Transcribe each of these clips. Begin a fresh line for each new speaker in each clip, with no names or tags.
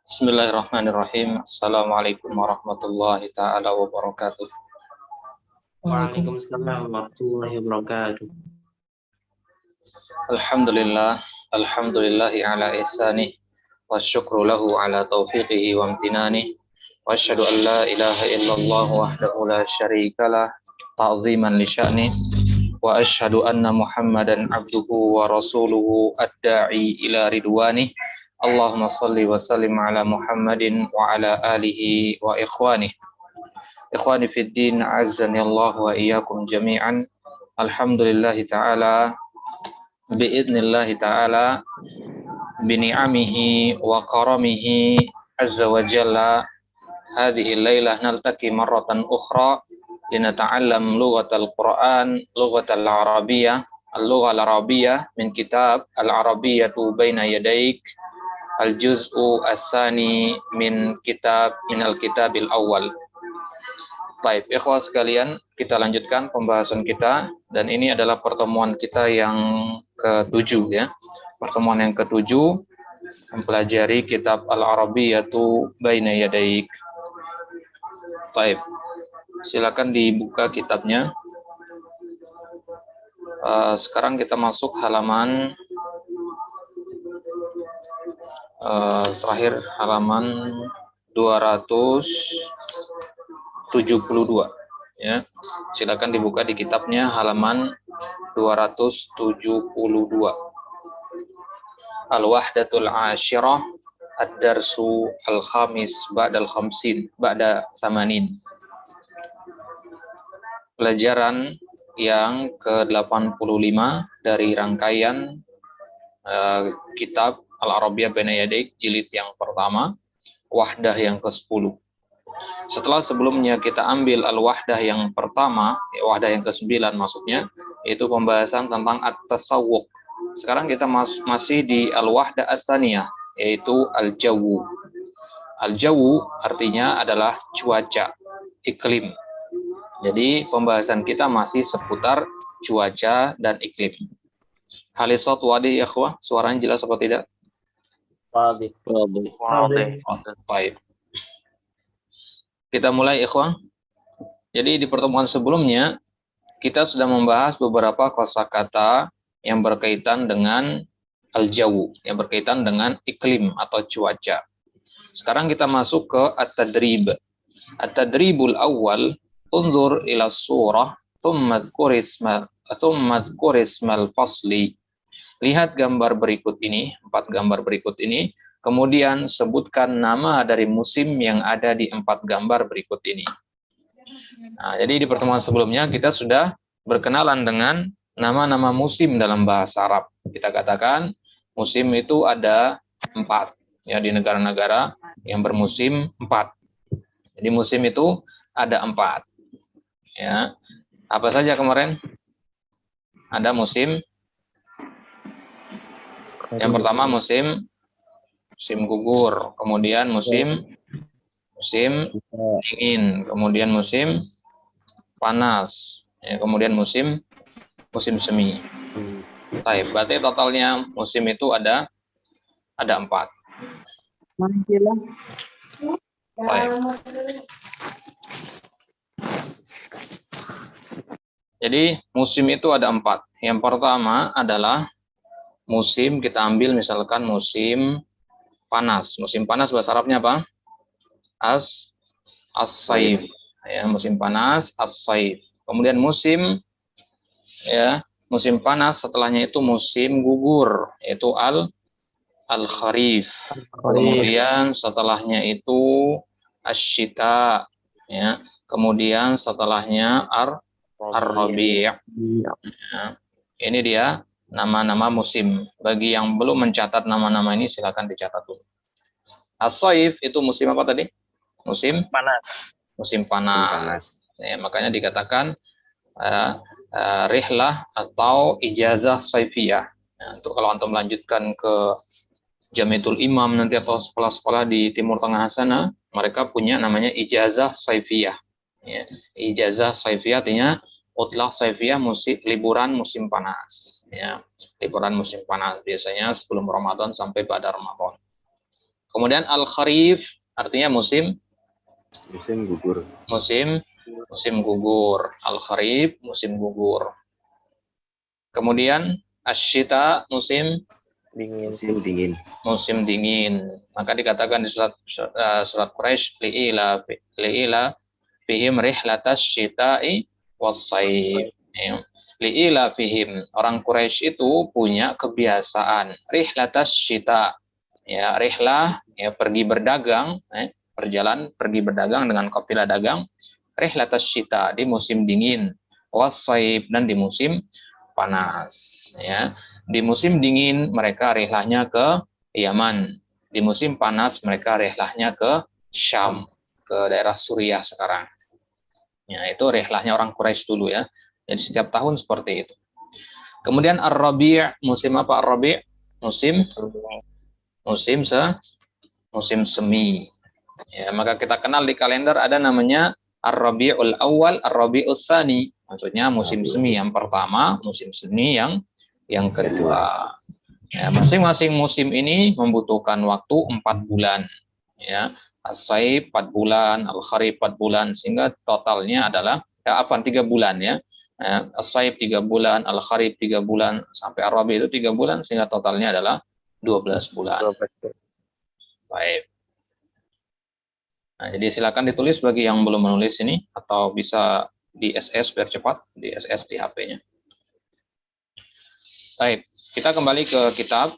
Bismillahirrahmanirrahim. Assalamualaikum warahmatullahi ta'ala wabarakatuh.
Waalaikumsalam warahmatullahi wabarakatuh.
Alhamdulillah. Alhamdulillahi ala ihsanih. Wa syukru lahu ala taufiqihi wa amtinanih. Wa asyhadu an la ilaha illallah wahdahu la syarikalah. Ta'ziman li sya'nih. Wa asyhadu anna Muhammadan abduhu wa rasuluhu ad-da'i ila ridwanih. Allahumma salli wa sallim ala Muhammadin wa ala alihi wa ikhwanih. Ikhwani fid din, azzani Allah wa iyyakum jami'an. Alhamdulillahi ta'ala biidnillahi ta'ala bini'amihi wa karamihi azza wa jalla hadhihi al-lailah naltaqi marratan ukhra linata'allam lughatal Qur'an lughatal Arabiyyah al-lughah al-Arabiyyah min kitab al-Arabiyyatu baina yadaik al-juz'u as-sani min al-kitabil awal. Baik, ikhwah sekalian, kita lanjutkan pembahasan kita, dan ini adalah pertemuan kita yang ke-7 ya. Pertemuan yang ke-7 mempelajari kitab Al-Arabiyyatu baina yadaik. Baik. Silakan dibuka kitabnya. Sekarang kita masuk halaman terakhir, halaman 272 ya. Silakan dibuka di kitabnya halaman 272. Al-Wahdatul Ashirah Ad-Darsu Al-Khamis Ba'dal Khamsin Ba'da Samanin. Pelajaran yang ke-85 dari rangkaian kitab Al-Arabiyyah Baina Yadaik jilid yang pertama, wahdah yang ke-10. Setelah sebelumnya kita ambil al-wahdah yang pertama, wahdah yang ke-9 maksudnya, yaitu pembahasan tentang at-tasawwuq. Sekarang kita masih di al-wahdah ats-tsaniyah, yaitu al-jawu. Al-jawu artinya adalah cuaca, iklim. Jadi pembahasan kita masih seputar cuaca dan iklim. Halisot wadi ya ikhwah, suaranya jelas apa tidak?
Wadi.
Baik. Kita mulai ikhwah. Jadi di pertemuan sebelumnya kita sudah membahas beberapa kosakata yang berkaitan dengan al-jawu, yang berkaitan dengan iklim atau cuaca. Sekarang kita masuk ke at-tadrib. At-tadribul awal, unzur ila surah, thumma dzkur ismal fasli. Lihat gambar berikut ini, 4 gambar berikut ini, kemudian sebutkan nama dari musim yang ada di 4 gambar berikut ini. Nah, jadi di pertemuan sebelumnya kita sudah berkenalan dengan nama-nama musim dalam bahasa Arab. Kita katakan musim itu ada 4 ya, di negara-negara yang bermusim 4. Jadi musim itu ada 4. Ya. Apa saja kemarin? Ada musim. Yang pertama musim gugur, kemudian musim dingin, kemudian musim panas, ya, kemudian musim semi. Baik, berarti totalnya musim itu ada 4. Baik. Jadi musim itu ada 4. Yang pertama adalah musim, kita ambil misalkan musim panas. Musim panas bahasa Arabnya apa? As-saif. Ya, musim panas, as-saif. Kemudian musim panas, setelahnya itu musim gugur, yaitu al-kharif. Kemudian setelahnya itu asy-syita, ya. Kemudian setelahnya ar-rabi'. Ya. Ini dia nama-nama musim. Bagi yang belum mencatat nama-nama ini silakan dicatat dulu. As-saif itu musim apa tadi? Musim panas. Musim panas. Ya, makanya dikatakan rihlah atau ijazah saifiyah. Nah, untuk kalau antum melanjutkan ke Jamiatul Imam nanti atau sekolah-sekolah di Timur Tengah sana, mereka punya namanya ijazah saifiyah. Ya, ijazah saifiyah artinya utlah saifiyah, liburan musim panas. Ya, liburan musim panas biasanya sebelum Ramadan sampai pada Ramadan. Kemudian al-kharif artinya musim
gugur.
musim gugur. Al-kharif musim gugur. Kemudian asyita musim
dingin.
musim dingin. Maka dikatakan di surat Quraisy li'ila fihim rihlatas syita'i was-saif. Li'ila fihim, orang Quraisy itu punya kebiasaan rihlatas syita. Ya, rihlah ya pergi berdagang, pergi berdagang dengan kafilah dagang. Rihlatas syita di musim dingin, was-saif dan di musim panas, ya. Di musim dingin mereka rihlahnya ke Yaman. Di musim panas mereka rihlahnya ke Syam, ke daerah Suriah sekarang. Ya, itu rihlahnya orang Quraisy dulu ya. Jadi setiap tahun seperti itu. Kemudian Ar-Rabi', musim apa Ar-Rabi'? Musim semi. Ya, maka kita kenal di kalender ada namanya Ar-Rabi'ul Awal, Ar-Rabi'us Tsani. Maksudnya musim semi yang pertama, musim semi yang kedua. Ya, masing-masing musim ini membutuhkan waktu 4 bulan. Ya, As-Saif 4 bulan, Al-Kharif 4 bulan, sehingga totalnya adalah 3 bulan ya. As-Saif 3 bulan, Al-Kharif 3 bulan, sampai Ar-Rabi itu 3 bulan, sehingga totalnya adalah 12 bulan. Baik. Nah, jadi silakan ditulis bagi yang belum menulis ini, atau bisa di SS biar cepat, di SS di HP-nya. Baik, kita kembali ke kitab.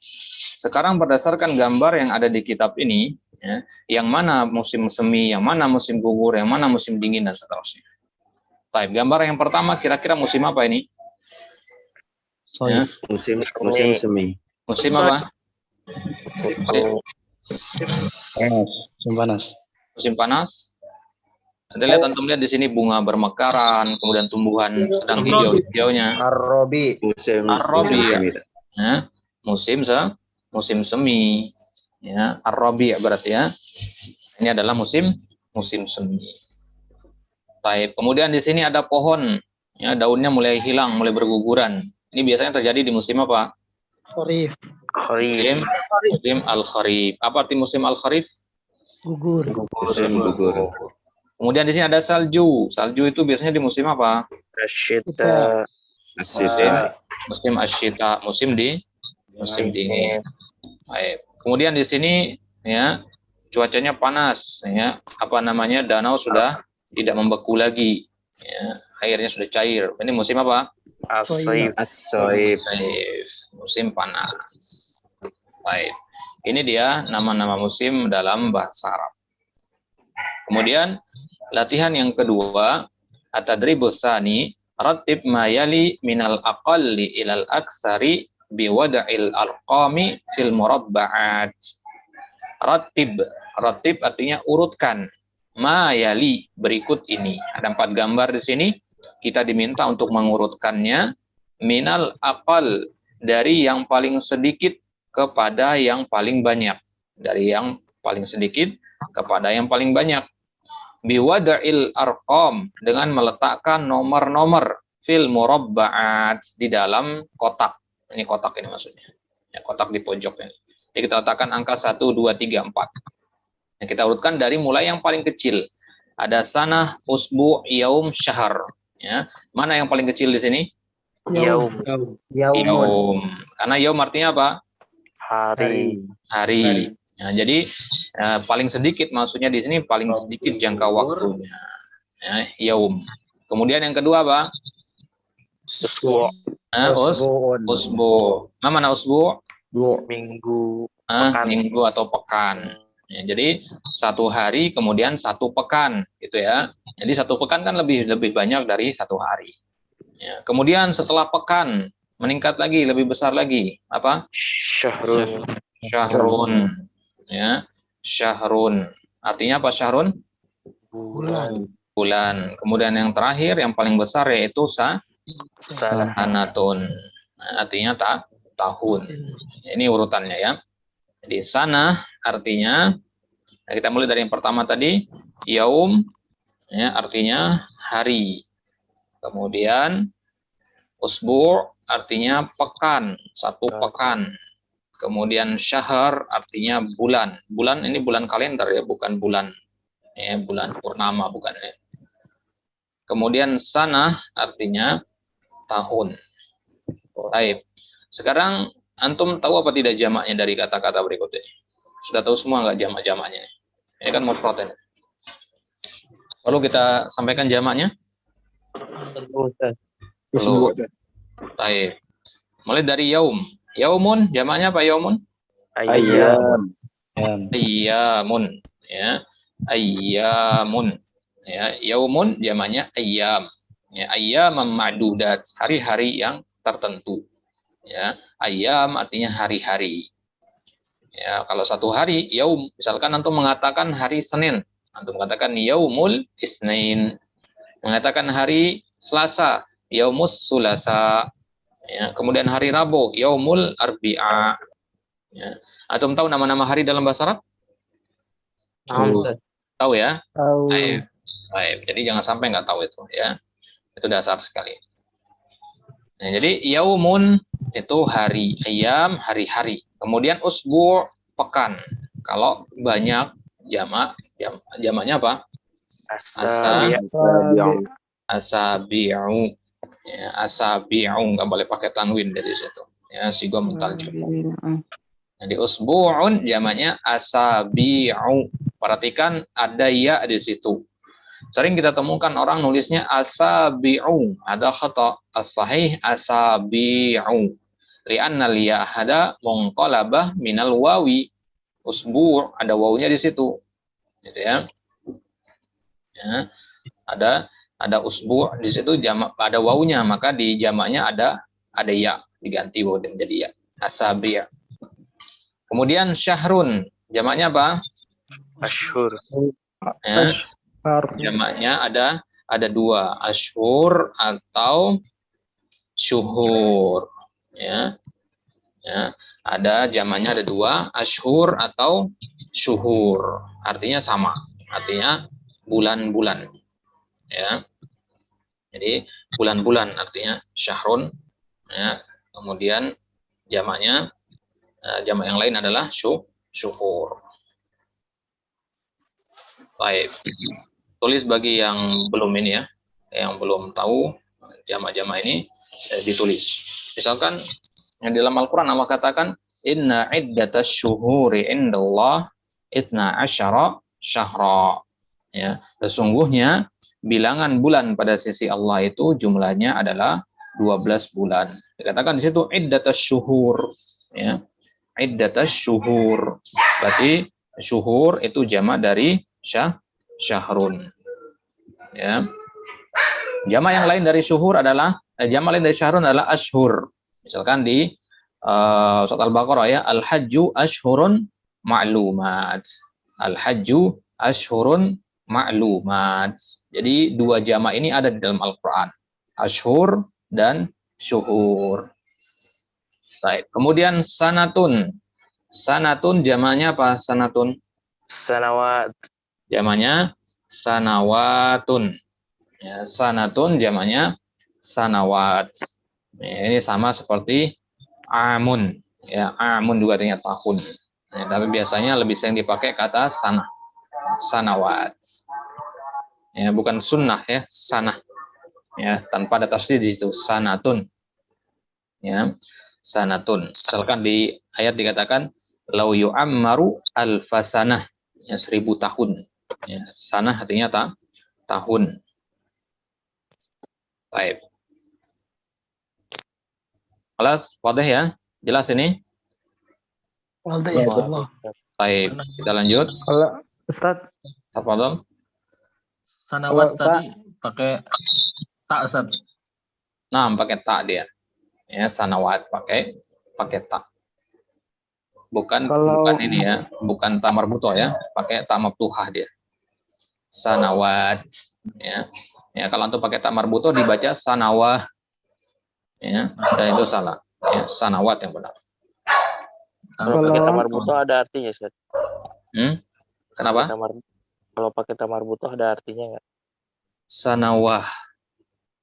Sekarang berdasarkan gambar yang ada di kitab ini, ya, yang mana musim semi, yang mana musim gugur, yang mana musim dingin, dan seterusnya. Baik, gambar yang pertama kira-kira musim apa ini?
Ya? Musim semi.
Musim apa?
Musim panas.
Musim panas. Anda lihat, antum lihat di sini bunga bermekaran, kemudian tumbuhan sedang hijau-hijaunya.
Ar-Rabi.
Ar-Rabi. Ya, musim semi. Ya, Ar-Rabi berarti ya. Ini adalah musim semi. Baik, kemudian di sini ada pohon, ya, daunnya mulai hilang, mulai berguguran. Ini biasanya terjadi di musim apa?
Kharif.
Musim al-kharif. Apa arti musim al-kharif?
Gugur.
Musim gugur.
Kemudian di sini ada salju. Salju itu biasanya di musim apa?
Asyita.
Musim asyita, musim dingin. Baik. Kemudian di sini ya cuacanya panas, ya. Apa namanya? Danau sudah tidak membeku lagi. Ya, airnya sudah cair. Ini musim apa?
As-Saif.
Musim panas. Baik. Ini dia nama-nama musim dalam bahasa Arab. Kemudian latihan yang kedua, at-tadribus tsani, rattib ma yali minal aqalli ilal aksari biwada'il arqami fil murabba'at. Rattib artinya urutkan. Ma yali, berikut ini. Ada 4 gambar di sini. Kita diminta untuk mengurutkannya minal aqal, dari yang paling sedikit kepada yang paling banyak. Dari yang paling sedikit kepada yang paling banyak. Biwada'il arqam, dengan meletakkan nomor-nomor fil murabba'at, di dalam kotak. Ini kotak ini maksudnya. Ya, kotak di pojok ini. Jadi kita letakkan angka 1, 2, 3, 4. Nah, kita urutkan dari mulai yang paling kecil. Ada sanah, usbu, yaum, syahr. Ya. Mana yang paling kecil di sini?
Yaum.
Karena yaum artinya apa? Hari. Nah, jadi paling sedikit maksudnya di sini paling sedikit jangka waktunya. Ya, yaum. Kemudian yang kedua apa? Usbu. Mana usbu?
Minggu.
Minggu atau pekan. Ya, jadi 1 hari kemudian 1 pekan, gitu ya. Jadi 1 pekan kan lebih banyak dari 1 hari. Ya, kemudian setelah pekan meningkat lagi, lebih besar lagi. Apa? Syahrun. Ya, syahrun. Artinya apa syahrun? Bulan. Kemudian yang terakhir yang paling besar yaitu sanatun. Nah, artinya tahun. Ini urutannya ya. Jadi sanah artinya, kita mulai dari yang pertama tadi, yaum ya artinya hari. Kemudian usbu' artinya pekan, 1 pekan. Kemudian syahr artinya bulan. Bulan ini bulan kalender ya, bukan bulan bulan purnama bukan ya. Kemudian sanah artinya tahun. Baik. Sekarang antum tahu apa tidak jamaknya dari kata-kata berikut ini? Sudah tahu semua nggak jamak-jamaknya? Ini kan mufrad ini. Perlu kita sampaikan jamaknya? Perlu. Baik. Mulai dari yaum. Yaumun jamaknya apa yaumun?
Ayam.
Ayyamun ya. Ayyamun ya. Yaumun jamaknya ayyam. Ya, ayyam ma'dudat, hari-hari yang tertentu. Ya, ayyam artinya hari-hari. Ya, kalau satu hari yaum, misalkan antum mengatakan hari Senin, antum mengatakan yaumul isnain. Mengatakan hari Selasa, yaumus sulasa. Ya, kemudian hari Rabu, yaumul arbi'a. Ya. Antum tahu nama-nama hari dalam bahasa Arab? Tahu ya? Baik. Baik. Jadi jangan sampai nggak tahu itu ya. Itu dasar sekali. Nah, jadi yaumun itu hari, ayam hari-hari. Kemudian usbu' pekan. Kalau banyak jamaknya apa? Asabi'u. Ya, asabi'u nggak boleh pakai tanwin dari situ. Ya, sigha mutalji. Jadi usbu'un jamaknya asabi'u. Perhatikan ada ya di situ. Sering kita temukan orang nulisnya asabi'u, ada khata. As-sahih asabi'u. Li'anna liya hada munqalabah minal wawi. Usbu' ada wawunya di situ. Gitu ya. Ya, ada usbu' di situ jamak ada wawunya, maka di jamaknya ada ya, diganti waw dan jadi ya. Asabi'. Kemudian syahrun, jamaknya apa?
Ashur.
Ya, jamaknya ada dua, ashur atau syuhur. Ya. Ya, ada jamaknya ada dua, ashur atau syuhur. Artinya sama, artinya bulan-bulan. Ya. Jadi bulan-bulan artinya syahrun, ya. Kemudian jamaknya jamak yang lain adalah syuhur. Baik. Tulis bagi yang belum ini ya, yang belum tahu jamak-jamak ini ditulis. Misalkan yang di dalam Al-Qur'an Allah katakan inna iddatasy syuhuri indallah 12 syahra. Ya, sesungguhnya bilangan bulan pada sisi Allah itu jumlahnya adalah 12 bulan. Dikatakan di situ iddatasy syuhur, ya. Iddatasy syuhur. Berarti syuhur itu jamak dari syahrun. Ya. Jamak yang lain dari syuhur adalah jamak lain dari syahrun adalah ashhur. Misalkan di surat Al-Baqarah ya, al-hajju ashhurun ma'lumat. Al-hajju ashhurun ma'lumat. Jadi dua jamak ini ada di dalam Al-Qur'an. Ashhur dan syuhur. Baik. Kemudian sanatun. Sanatun jamaknya apa? Sanatun.
Sanawat.
Jamaknya sanawatun. Ya, sanatun jamaknya sanawat. Ya, ini sama seperti amun. Ya, amun juga artinya tahun. Ya, tapi biasanya lebih sering dipakai kata sanah. Sanawat. Ya, bukan sunnah ya, sanah. Ya, tanpa ada tasdid di situ, sanatun. Ya, sanatun. Misalkan di ayat dikatakan lau yu'ammaru alfasanah, ya 1000 tahun. Ya, sanah artinya tahun. Baik. Jelas, wadah ya? Jelas ini?
Wadah ya Allah.
Baik, kita lanjut.
Kalau Ustaz,
Tafadhol.
Kalau
Sanawat tadi pakai tak Ustaz.
Nah, pakai tak dia. Ya, sanawat pakai tak. Bukan ini ya, bukan ta marbutoh ya, pakai ta maftuhah dia. Sanawat ya. Ya, kalau antum pakai ta marbutoh dibaca sanawah. Ya, dan itu salah. Ya, sanawat yang benar.
Kalau pakai tamar butuh ada artinya, Ustaz.
Kenapa?
Kalau pakai tamar butuh ada artinya nggak?
Sanawah.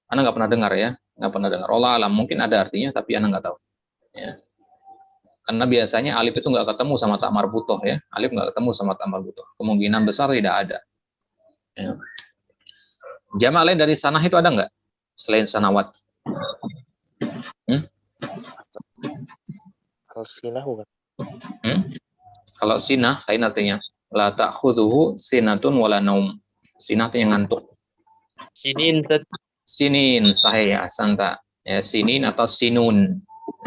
Anda nggak pernah dengar ya? Nggak pernah dengar. Allah alam, mungkin ada artinya, tapi Anda nggak tahu. Ya. Karena biasanya alif itu nggak ketemu sama tak marbutoh ya. Alif nggak ketemu sama tak marbutoh. Kemungkinan besar tidak ada. Ya. Jamak lain dari sanah itu ada nggak? Selain sanawat.
Kalau sinah bukan?
Kalau sinah lain artinya la ta'khudhuhu sinatun wala naum. Sinah itu yang ngantuk.
Sinin.
Sinin sahih ya, santa. Ya, sinin atau sinun.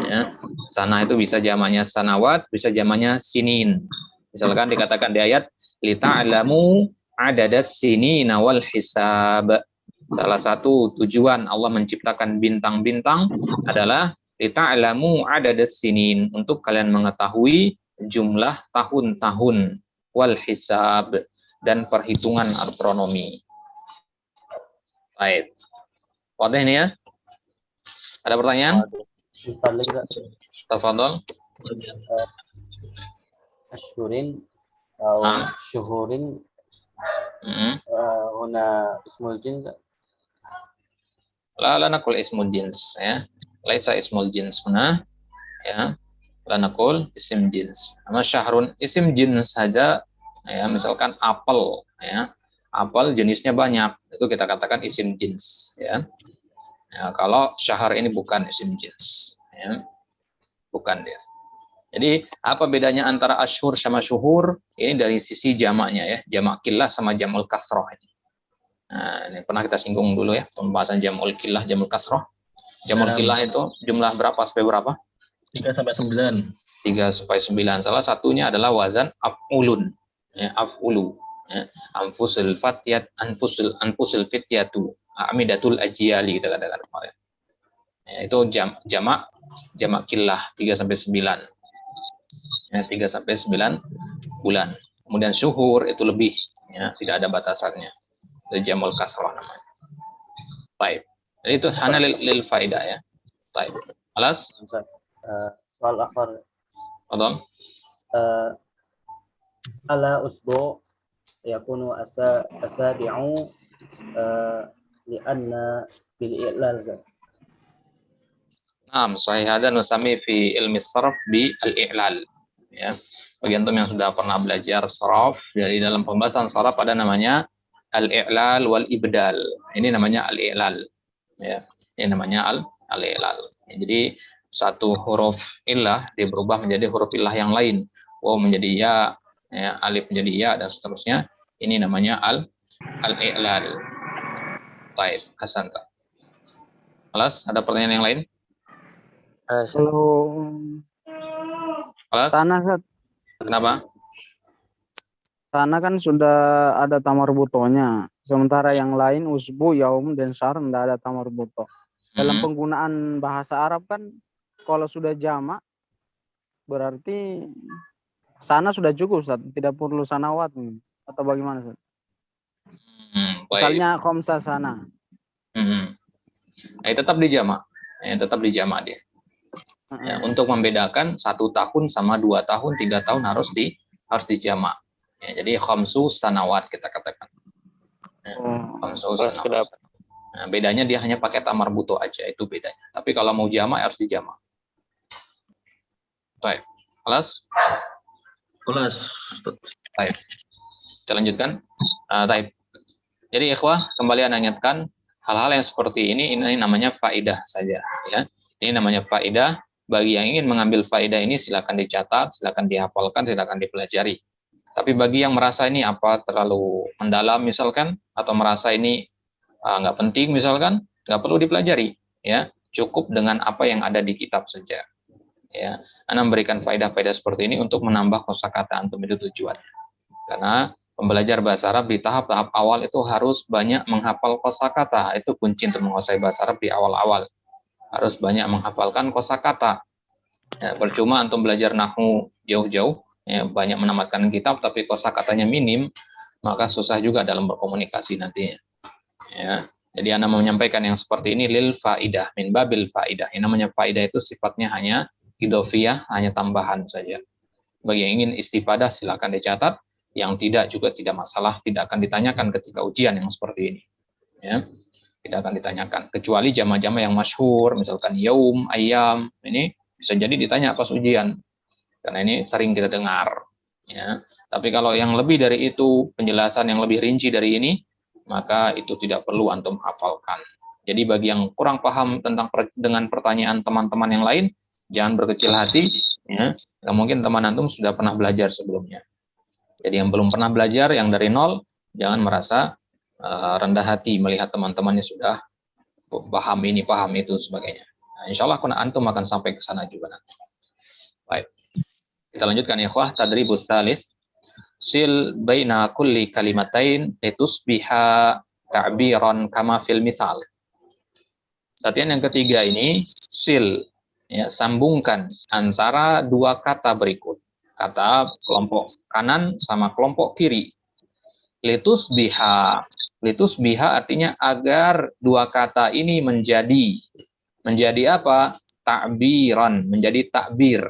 Ya. Sanah itu bisa jamaknya sanawat, bisa jamaknya sinin. Misalkan dikatakan di ayat lita'lamu adadas sinina wal hisab. Salah satu tujuan Allah menciptakan bintang-bintang adalah lita'lamu adadas sinin, untuk kalian mengetahui jumlah tahun-tahun wal hisab dan perhitungan astronomi. Baik. Wadah ini ya? Ada pertanyaan? Tafadhol.
Ashhurin atau
Ah.
syuhurin huna ismul jins.
La naqul ismul jins ya. Laisa ismul jins huna ya. La naqul isim jins. Nama syahrun isim jins saja ya, misalkan apel ya. Apel jenisnya banyak, itu kita katakan isim jins ya. Ya, kalau syahr ini bukan isim jins ya. Bukan dia. Jadi apa bedanya antara asyhur sama syuhur? Ini dari sisi jamaknya ya, jamak killah sama jamul kasroh ini. Nah, ini pernah kita singgung dulu ya, pembahasan jamul killah, jamul kasroh. Jamul killah itu jumlah berapa sampai berapa?
3 sampai 9.
3 sampai 9. Salah satunya adalah wazan af'ulun. Ya, af'ulu. Ya, anfusul fatyat, anfusul fityatu, amidatul ajyali kita katakan kemarin. Ya, itu jamak killah 3 sampai 9. Ya, 3 sampai 9 bulan. Kemudian syuhur itu lebih ya, tidak ada batasannya. Itu jamul kasrah namanya. Baik. Jadi itu hanya lil faidah ya. Baik. Alas?
Soal akhir.
Pardon?
Ala usbu yakunu asabi'u lianna bil i'lal.
Naam, sahih hada nusami fi ilmi sarf bi al-i'lal. Ya. Bagi antum yang sudah pernah belajar sarf, dari dalam pembahasan sarf ada namanya al-i'lal wal ibdal. Ini namanya al-i'lal. Ya. Ini namanya al-i'lal. Ya, jadi satu huruf illah dia berubah menjadi huruf illah yang lain. Waw menjadi ya, alif menjadi ya dan seterusnya. Ini namanya al-i'lal. Baik, Hasan. Alas, ada pertanyaan yang lain?
Kalau
Alas?
sana
Kenapa?
sana kan sudah ada tamar butonya, sementara yang lain usbu, yaum dan syahr tidak ada tamar buto. Dalam penggunaan bahasa Arab kan kalau sudah jamak berarti sana sudah cukup, Ustaz. Tidak perlu sanawat atau bagaimana, Ustaz? Misalnya khamsa sana.
Tetap dijamak. Tetap dijamak dia. Ya, untuk membedakan 1 tahun sama 2 tahun, 3 tahun harus dijamak. Ya, jadi khamsu sanawat kita katakan. Ya, khamsu sanawat. Nah, bedanya dia hanya pakai tamar buto aja, itu bedanya. Tapi kalau mau jamak harus dijamak. Baik. Kelas?
Kelas.
Baik. Kita lanjutkan. Baik. Jadi ikhwah, kembali Anda ingatkan hal-hal yang seperti ini namanya faidah saja ya. Ini namanya faidah. Bagi yang ingin mengambil faedah ini silakan dicatat, silakan dihafalkan, silakan dipelajari. Tapi bagi yang merasa ini apa terlalu mendalam misalkan, atau merasa ini nggak penting misalkan, nggak perlu dipelajari. Ya, cukup dengan apa yang ada di kitab saja. Ya, Anda memberikan faedah-faedah seperti ini untuk menambah kosakata antum, itu tujuannya. Karena pembelajar bahasa Arab di tahap-tahap awal itu harus banyak menghafal kosakata. Itu kunci untuk menguasai bahasa Arab di awal-awal. Harus banyak menghafalkan kosakata. Ya, percuma antum belajar nahwu jauh-jauh, ya, banyak menamatkan kitab, tapi kosakatanya minim, maka susah juga dalam berkomunikasi nantinya. Ya, jadi Anda menyampaikan yang seperti ini lil faidah, min babil faidah. Yang namanya faidah itu sifatnya hanya idofiyah, hanya tambahan saja. Bagi yang ingin istifadah silakan dicatat, yang tidak juga tidak masalah, tidak akan ditanyakan ketika ujian yang seperti ini. Ya. Tidak akan ditanyakan, kecuali jama-jama yang masyhur, misalkan yaum, ayam, ini bisa jadi ditanya pas ujian. karena ini sering kita dengar. Ya. Tapi kalau yang lebih dari itu, penjelasan yang lebih rinci dari ini, maka itu tidak perlu antum hafalkan. Jadi bagi yang kurang paham dengan pertanyaan teman-teman yang lain, jangan berkecil hati. Ya. Nah, mungkin teman antum sudah pernah belajar sebelumnya. Jadi yang belum pernah belajar, yang dari nol, jangan merasa rendah hati melihat teman-temannya sudah paham ini, paham itu, sebagainya. Nah, insya Allah antum akan sampai ke sana juga nanti. Baik. Kita lanjutkan ya, ikhwah. Tadribus salis. Sil baina kulli kalimatain litusbiha ta'biran kama fil misal. Latihan yang ketiga ini, sil, ya, sambungkan antara dua kata berikut. Kata kelompok kanan sama kelompok kiri. Litusbiha. Litusbiha artinya agar dua kata ini menjadi apa? Ta'biran, menjadi takbir.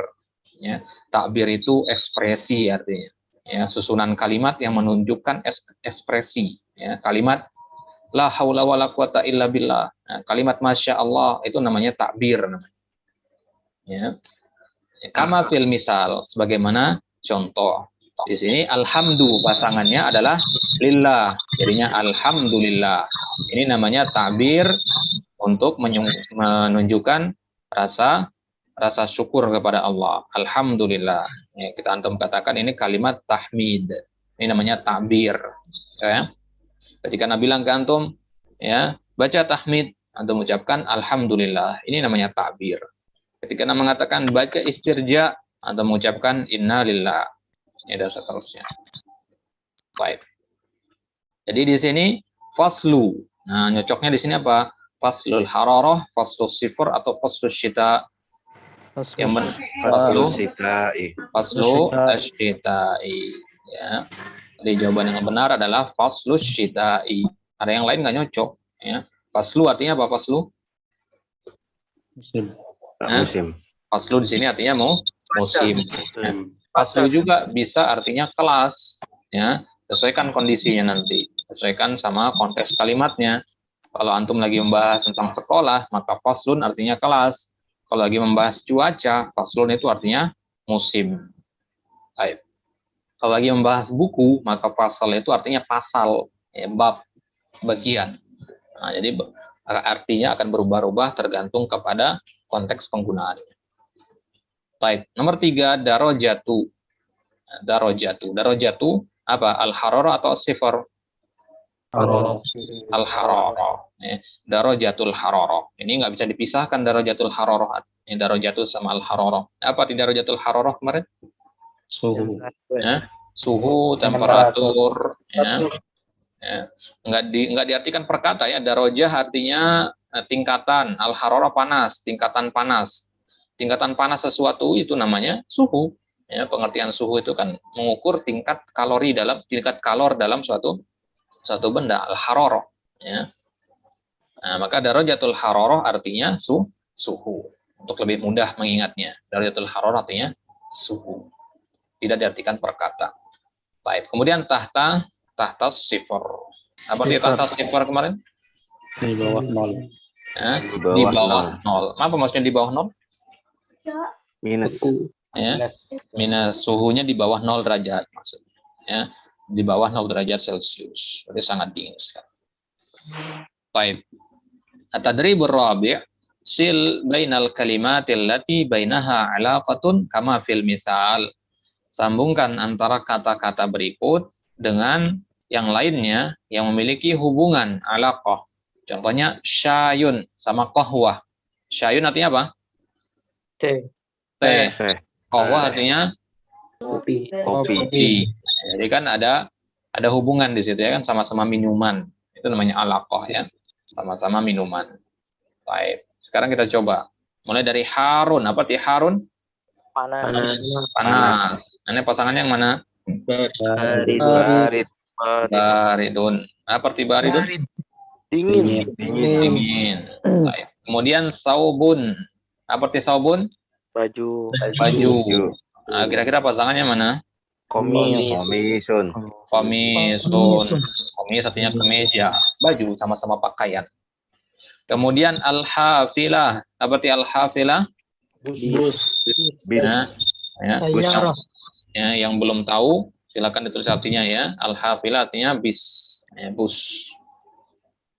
Ya, takbir itu ekspresi artinya. Ya, susunan kalimat yang menunjukkan ekspresi. Ya, kalimat la haula wala quwata illa billah. Nah, kalimat masya Allah itu namanya takbir. Ya. Kama fil misal, sebagaimana contoh. Di sini alhamdu pasangannya adalah lillah, jadinya alhamdulillah. Ini namanya takbir untuk menunjukkan rasa syukur kepada Allah. Alhamdulillah. Ya, kita antum katakan ini kalimat tahmid. Ini namanya takbir. Ya. Ketika Nabi bilang ke antum, ya, baca tahmid, antum ucapkan alhamdulillah. Ini namanya takbir. Ketika Nabi mengatakan baca istirja, antum mengucapkan innalillah. Ini dan seterusnya. Baik. Jadi di sini faslu. Nah, nyocoknya di sini apa? Faslul hararah, faslus sifar atau faslus syita. Yang faslu syita'i. Faslu syita'i. Ya. Jadi jawaban yang benar adalah faslus syita'i. Ada yang lain nggak nyocok, ya. Faslu artinya apa faslu?
Musim.
Nah,
Musim.
faslu di sini artinya musim. Ya. Faslu juga bisa artinya kelas, ya. Sesuaikan kondisinya nanti, sesuaikan sama konteks kalimatnya. Kalau antum lagi membahas tentang sekolah, maka faslun artinya kelas. Kalau lagi membahas cuaca, faslun itu artinya musim. Baik. Kalau lagi membahas buku, maka fasal itu artinya pasal, ya, bab, bagian. Nah, jadi artinya akan berubah-ubah tergantung kepada konteks penggunaannya. Baik, nomor 3, darajatu. Darajatu apa? Al-hararah atau sifar? Al-hararah. Ya. Darajatul hararah. Ini nggak bisa dipisahkan darajatul hararah. Ini darajatu sama al-hararah. Apa di darajatul hararah kemarin?
Suhu.
Ya. Suhu, temperatur. Ya. Ya. Nggak diartikan per kata, ya. Darajah artinya tingkatan. Al-hararah panas, tingkatan panas. Tingkatan panas sesuatu itu namanya suhu. Ya, pengertian suhu itu kan mengukur tingkat kalor dalam suatu benda, al-hararah. Ya. Nah, maka darajatul hararah artinya suhu. Untuk lebih mudah mengingatnya, darajatul hararah artinya suhu. Tidak diartikan per kata. Baik. Kemudian tahta sifar. Apa arti tahta sifar kemarin?
Di bawah 0.
Ya, di bawah 0. Apa maksudnya di bawah 0?
Minus.
Ya, minus suhunya di bawah 0 derajat maksudnya. Ya, di bawah 0 derajat Celcius. Jadi sangat dingin sekali. Baik. At-tadribur rabi', sil bainal kalimatil lati bainaha 'alaqatun kama fil misal. Sambungkan antara kata-kata berikut dengan yang lainnya yang memiliki hubungan 'alaqah. Contohnya syayun sama qahwah. Syayun artinya apa? Teh. Qahwah artinya kopi. Jadi kan ada hubungan di situ, ya kan, sama-sama minuman. Itu namanya alaqah, ya. Sama-sama minuman. Baik. Sekarang kita coba. Mulai dari Harun. Apa arti Harun? Panas. Ini pasangannya yang mana? Baridun. Apa arti baridun? Dingin. Baik. Kemudian saubun. Apa arti saubun?
Baju.
Nah, kira-kira pasangannya mana?
Komisun.
Komis artinya kemeja. Baju sama-sama pakaian. Kemudian al-hafilah. Apa arti al-hafilah?
Bus.
Nah, Ya,
Sayyarah.
ya, yang belum tahu silakan ditulis artinya ya. Al-hafilah artinya bis, ya, bus.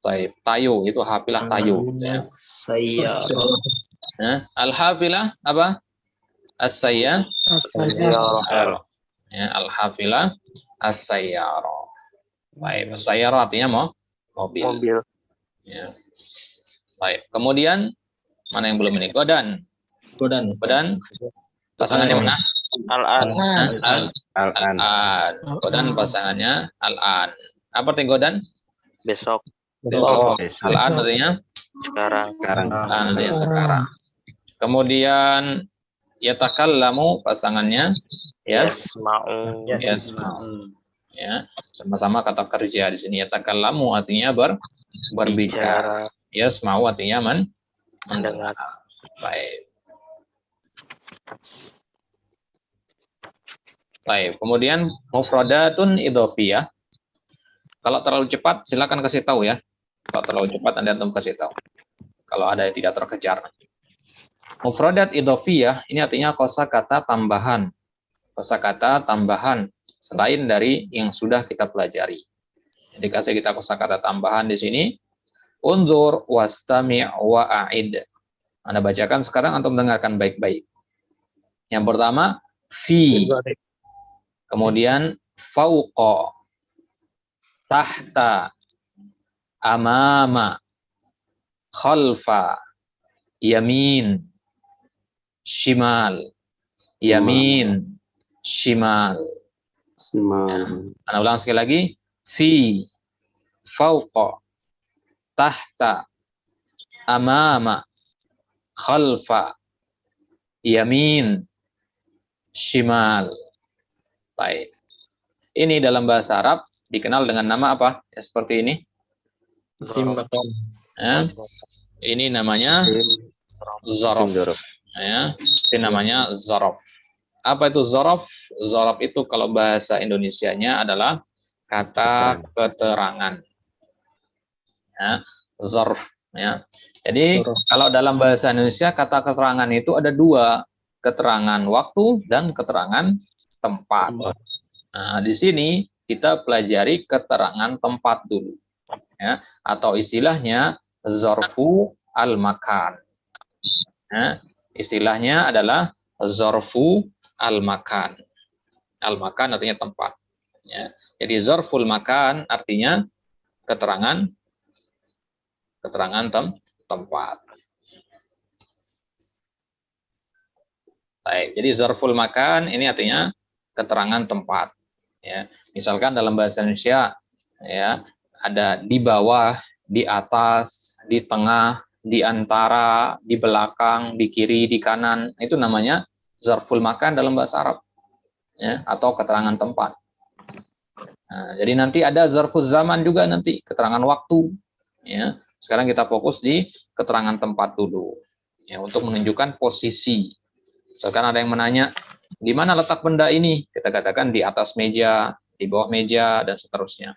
Baik, tayo itu hafilah tayo. Ya.
Sayyarah.
Ya, al-hafilah apa? As-sayyarah.
As-sayyarah.
Ya, al-hafilah as-sayyarah. Baik, as-sayyarah artinya mobil.
Mobil.
Ya. Baik, kemudian mana yang belum ini? Godan.
Godan.
Pasangannya mana?
Al-an.
Al-an.
Al-an. Godan pasangannya al-an. Apa arti godan?
Besok.
Besok.
Besok.
Al-an artinya
Sekarang.
Sekarang.
al-an artinya sekarang. Kemudian yatakallamu pasangannya
Yasma'u.
yasma'u. Ya, sama-sama kata kerja di sini. Yatakallamu artinya berbicara. Yasma'u artinya mendengar. Baik. Baik, kemudian mufradatun idhofiyah. Kalau terlalu cepat, silakan kasih tahu ya. Kalau terlalu cepat, Anda kasih tahu. Kalau ada yang tidak terkejar. Mufradat idhofiyah, ini artinya kosakata tambahan. Kosakata tambahan, selain dari yang sudah kita pelajari. Jadi kasih kita kosakata tambahan di sini. Unzur wastami' wa'id. Anda bacakan sekarang atau mendengarkan baik-baik. Yang pertama, fi. Kemudian fauqa, tahta, amama, khalfa, yamin, shimal, yamin, shimal. Ana ulang sekali lagi, fi, fauqa, tahta, amama, khalfa, yamin, shimal. Baik. Ini dalam bahasa Arab dikenal dengan nama apa? Ya, seperti ini. Ya. Ini namanya zorof. Ya. Ini namanya zorof. Apa itu zorof? Zorof itu kalau bahasa Indonesianya adalah kata keterangan. Ya. Zorof. Ya. Jadi kalau dalam bahasa Indonesia kata keterangan itu ada dua, keterangan waktu dan keterangan tempat. Nah, di sini kita pelajari keterangan tempat dulu, ya, atau istilahnya zarfu al-makan. Ya, istilahnya adalah zarfu al-makan. Al-makan artinya tempat. Ya, jadi zarful makan artinya keterangan tempat. Baik, jadi zarful makan ini artinya keterangan tempat. Ya, misalkan dalam bahasa Indonesia, ya, ada di bawah, di atas, di tengah, di antara, di belakang, di kiri, di kanan, itu namanya zarful makan dalam bahasa Arab, ya, atau keterangan tempat. Nah, jadi nanti ada zarful zaman juga nanti, keterangan waktu. Ya, sekarang kita fokus di keterangan tempat dulu, ya, untuk menunjukkan posisi. Misalkan ada yang menanya, di mana letak benda ini? Kita katakan di atas meja, di bawah meja, dan seterusnya.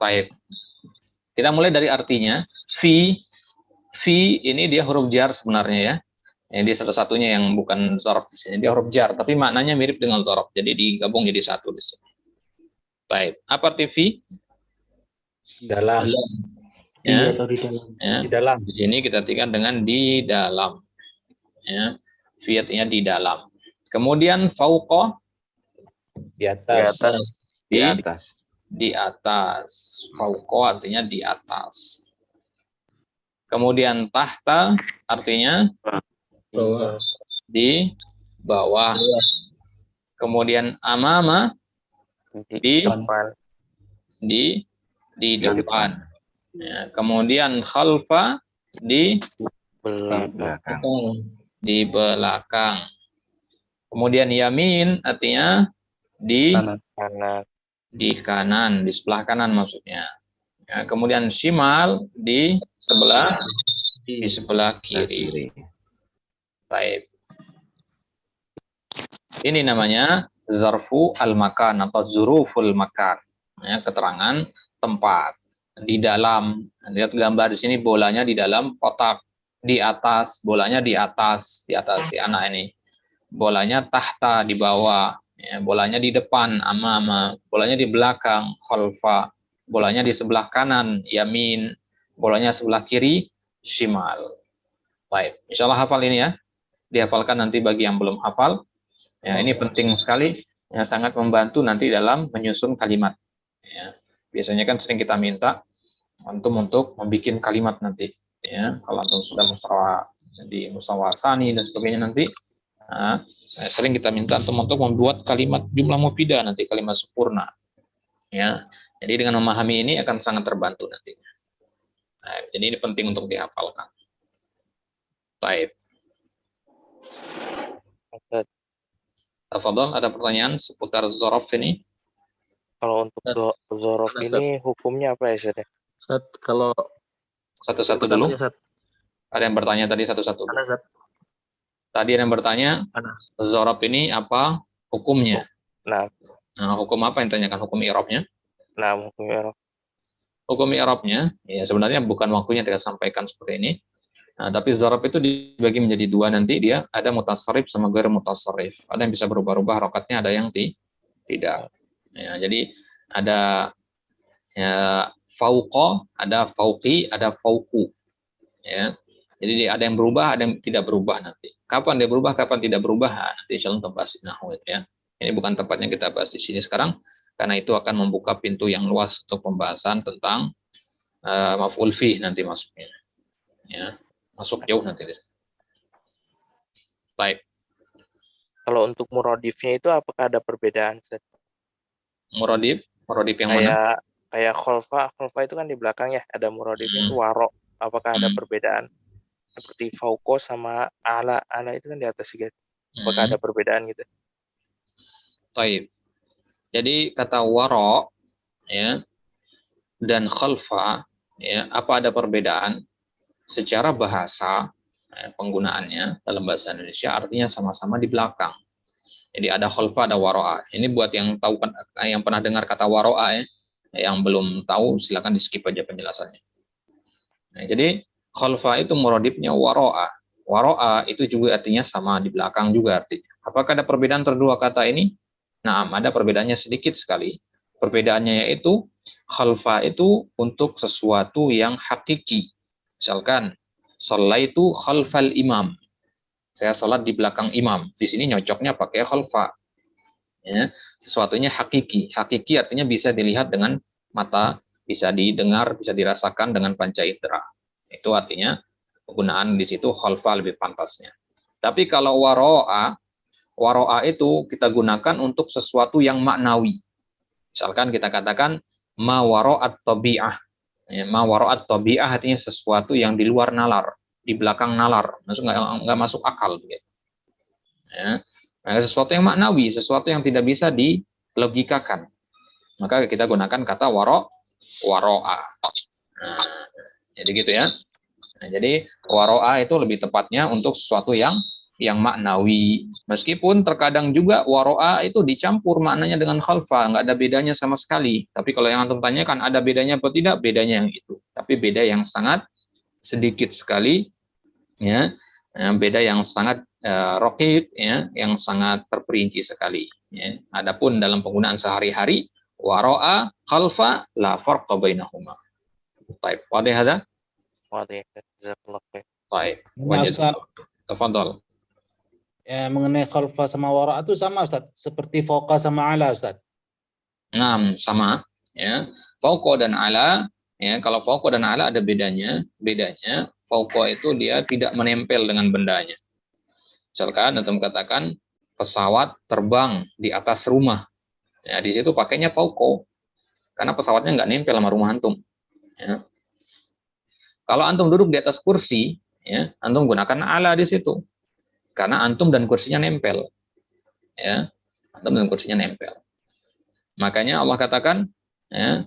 Baik. Kita mulai dari artinya. Fi ini dia huruf jar sebenarnya ya. Ini satu-satunya yang bukan dzaraf di sini. Dia huruf jar, tapi maknanya mirip dengan dzaraf. Jadi digabung jadi satu di sini. Baik. Apa arti fi?
Dalam.
Ya.
Atau di dalam.
Ya.
Di dalam.
Di sini kita artikan dengan di dalam. Ya. Fi artinya di dalam. Kemudian fauqa,
Di atas.
Di atas.
di atas. Fauqa artinya di atas. Kemudian tahta artinya
Bawah.
di bawah. Kemudian amama di
depan.
di depan. Ya, kemudian khalfa di
Belakang.
belakang. Kemudian yamin artinya di
Kanan.
di kanan, di sebelah kanan maksudnya. Ya, kemudian shimal di sebelah kiri. Baik. Ini namanya zarfu al-makan atau zuruful makan. Ya, keterangan tempat. di dalam. Lihat gambar di sini, bolanya di dalam kotak, di atas, bolanya di atas si anak ini. Bolanya tahta, di bawah, ya, bolanya di depan, amama, bolanya di belakang, khalfa, bolanya di sebelah kanan, yamin, bolanya sebelah kiri, shimal. Baik, insyaallah hafal ini ya. Dihafalkan nanti bagi yang belum hafal. Ya, ini penting sekali, ya, sangat membantu nanti dalam menyusun kalimat. Ya. Biasanya kan sering kita minta antum untuk membuat kalimat nanti. Ya, kalau antum sudah di musyawarah sani dan sebagainya nanti, nah, sering kita minta antum untuk membuat kalimat jumlah mufidah nanti, kalimat sempurna. Ya, jadi dengan memahami ini akan sangat terbantu nantinya. Nah, jadi ini penting untuk dihafalkan. Baik. Tafadhol, ada pertanyaan seputar zorof ini?
Kalau untuk zorof ini hukumnya apa ya, Ustaz?
Ustaz, kalau
Satu-satu dulu. Ada yang bertanya tadi satu-satu. Tadi ada yang bertanya, zorof ini apa hukumnya?
Nah,
hukum apa yang ditanyakan? Hukum i'rabnya?
nah hukum i'rab.
Hukum i'rabnya, ya sebenarnya bukan waktunya kita sampaikan seperti ini. Nah, tapi zorof itu dibagi menjadi dua nanti, dia ada mutasarrif sama ghair mutasarrif. Ada yang bisa berubah-ubah rokatnya, ada yang tidak. Ya, jadi ada ya, fauqa, ada fauqi, ada fauqu. Ya. Jadi ada yang berubah, ada yang tidak berubah nanti. Kapan dia berubah, kapan tidak berubah? Nah, nanti insyaallah kita bahas nahwu ya. Ini bukan tempatnya kita bahas di sini sekarang, karena itu akan membuka pintu yang luas untuk pembahasan tentang maf'ul fi nanti masuknya. Ya. Masuk jauh nanti. Baik.
Kalau untuk muradifnya itu apakah ada perbedaan, Ustaz?
Muradif yang mana?
Kayak khalfa itu kan di belakang ya, ada muradifnya itu waro. Apakah ada perbedaan? Seperti fauqo sama ala itu kan di atas juga. Apakah ada perbedaan gitu?
Baik. Jadi kata waro ya dan khalfa ya, apa ada perbedaan? Secara bahasa penggunaannya dalam bahasa Indonesia artinya sama-sama di belakang. Jadi ada khalfa, ada waro'a. Ini buat yang tahu, yang pernah dengar kata waro'a ya. Yang belum tahu silakan di skip aja penjelasannya. Nah, jadi khalfa itu muradifnya waro'a. Waro'a itu juga artinya sama di belakang juga artinya. Apakah ada perbedaan antara dua kata ini? Nah, ada perbedaannya sedikit sekali. Perbedaannya yaitu khalfa itu untuk sesuatu yang hakiki. Misalkan, sholaitu khalfal imam. Saya sholat di belakang imam. Di sini nyocoknya pakai khalfa. Ya, sesuatunya hakiki. Hakiki artinya bisa dilihat dengan mata, bisa didengar, bisa dirasakan dengan panca indera. Itu artinya penggunaan di situ khalfa lebih pantasnya. Tapi kalau waro'a itu kita gunakan untuk sesuatu yang maknawi. Misalkan kita katakan ma waro'at tabi'ah. Ya, ma waro'at tabi'ah artinya sesuatu yang di luar nalar, di belakang nalar, nggak masuk akal. Gitu. Ya. Nah, sesuatu yang maknawi, sesuatu yang tidak bisa dilogikakan. Maka kita gunakan kata waro'a. Nah, jadi gitu ya. Nah, jadi waro'a itu lebih tepatnya untuk sesuatu yang maknawi. Meskipun terkadang juga waro'a itu dicampur maknanya dengan khalfa, nggak ada bedanya sama sekali. Tapi kalau yang antum tanyakan ada bedanya atau tidak, bedanya yang itu. Tapi beda yang sangat sedikit sekali, ya, beda yang sangat rokit, ya, yang sangat terperinci sekali. Ya. Adapun dalam penggunaan sehari-hari, waro'a, khalfa, la farqa bainahuma. Baik, wadih ada?
Wadih, jazakallah khair.
Baik,
Ustaz.
Tafadhol.
Ya, mengenai khalfa sama wara' itu sama Ustaz, seperti fauqa sama ala Ustaz.
Nah, sama ya. Fauqa dan ala, ya, kalau fauqa dan ala ada bedanya. Bedanya fauqa itu dia tidak menempel dengan bendanya. Misalkan antum katakan pesawat terbang di atas rumah. Ya, di situ pakainya fauqa. Karena pesawatnya nggak nempel sama rumah antum. Ya. Kalau antum duduk di atas kursi, ya, antum gunakan ala di situ. Karena antum dan kursinya nempel. Ya, antum dan kursinya nempel. Makanya Allah katakan, ya,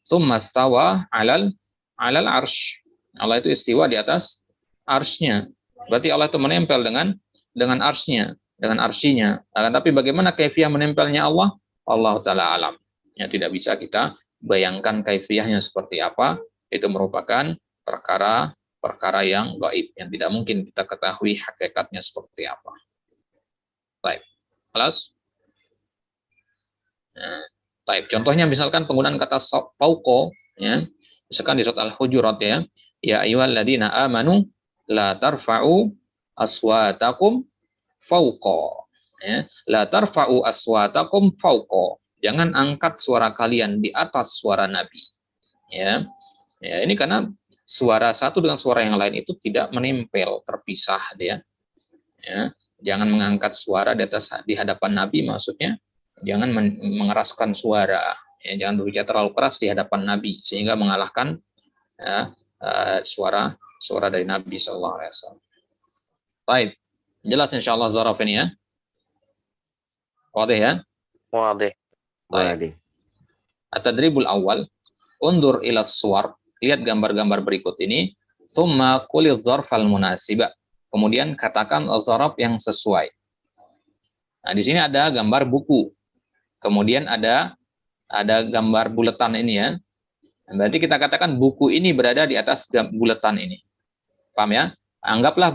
summa stawa alal arsh. Allah itu istiwa di atas arsy-nya. Berarti Allah itu menempel dengan arsy-nya, dengan arsy-nya. Tapi bagaimana kaifiah menempelnya Allah? Allah taala alam. Ya, tidak bisa kita bayangkan kaifiyahnya seperti apa, itu merupakan perkara yang gaib, yang tidak mungkin kita ketahui hakikatnya seperti apa. Baik, kelas. Nah, baik. Contohnya misalkan penggunaan kata fauqa, ya. Misalkan di surat Al-Hujurat ya ayyuhalladzina amanu la tarfa'u aswatakum fauqa. Ya, la tarfa'u aswatakum fauqa. Jangan angkat suara kalian di atas suara Nabi. Ya. Ya, ini karena suara satu dengan suara yang lain itu tidak menempel, terpisah dia. Ya. Jangan mengangkat suara di hadapan Nabi, maksudnya jangan mengeraskan suara. Ya, jangan berbicara terlalu keras di hadapan Nabi sehingga mengalahkan suara dari Nabi SAW. Baik, jelas insyaallah zaraf ini ya. Wadah ya?
Wadah.
Baik. At-tadribul awal, undur ila suwar, lihat gambar-gambar berikut ini, thumma qulil dzarfal munasiba. Kemudian katakan dzaraf yang sesuai. Nah, di sini ada gambar buku. Kemudian ada gambar buletan ini ya. Berarti kita katakan buku ini berada di atas buletan ini. Paham ya? Anggaplah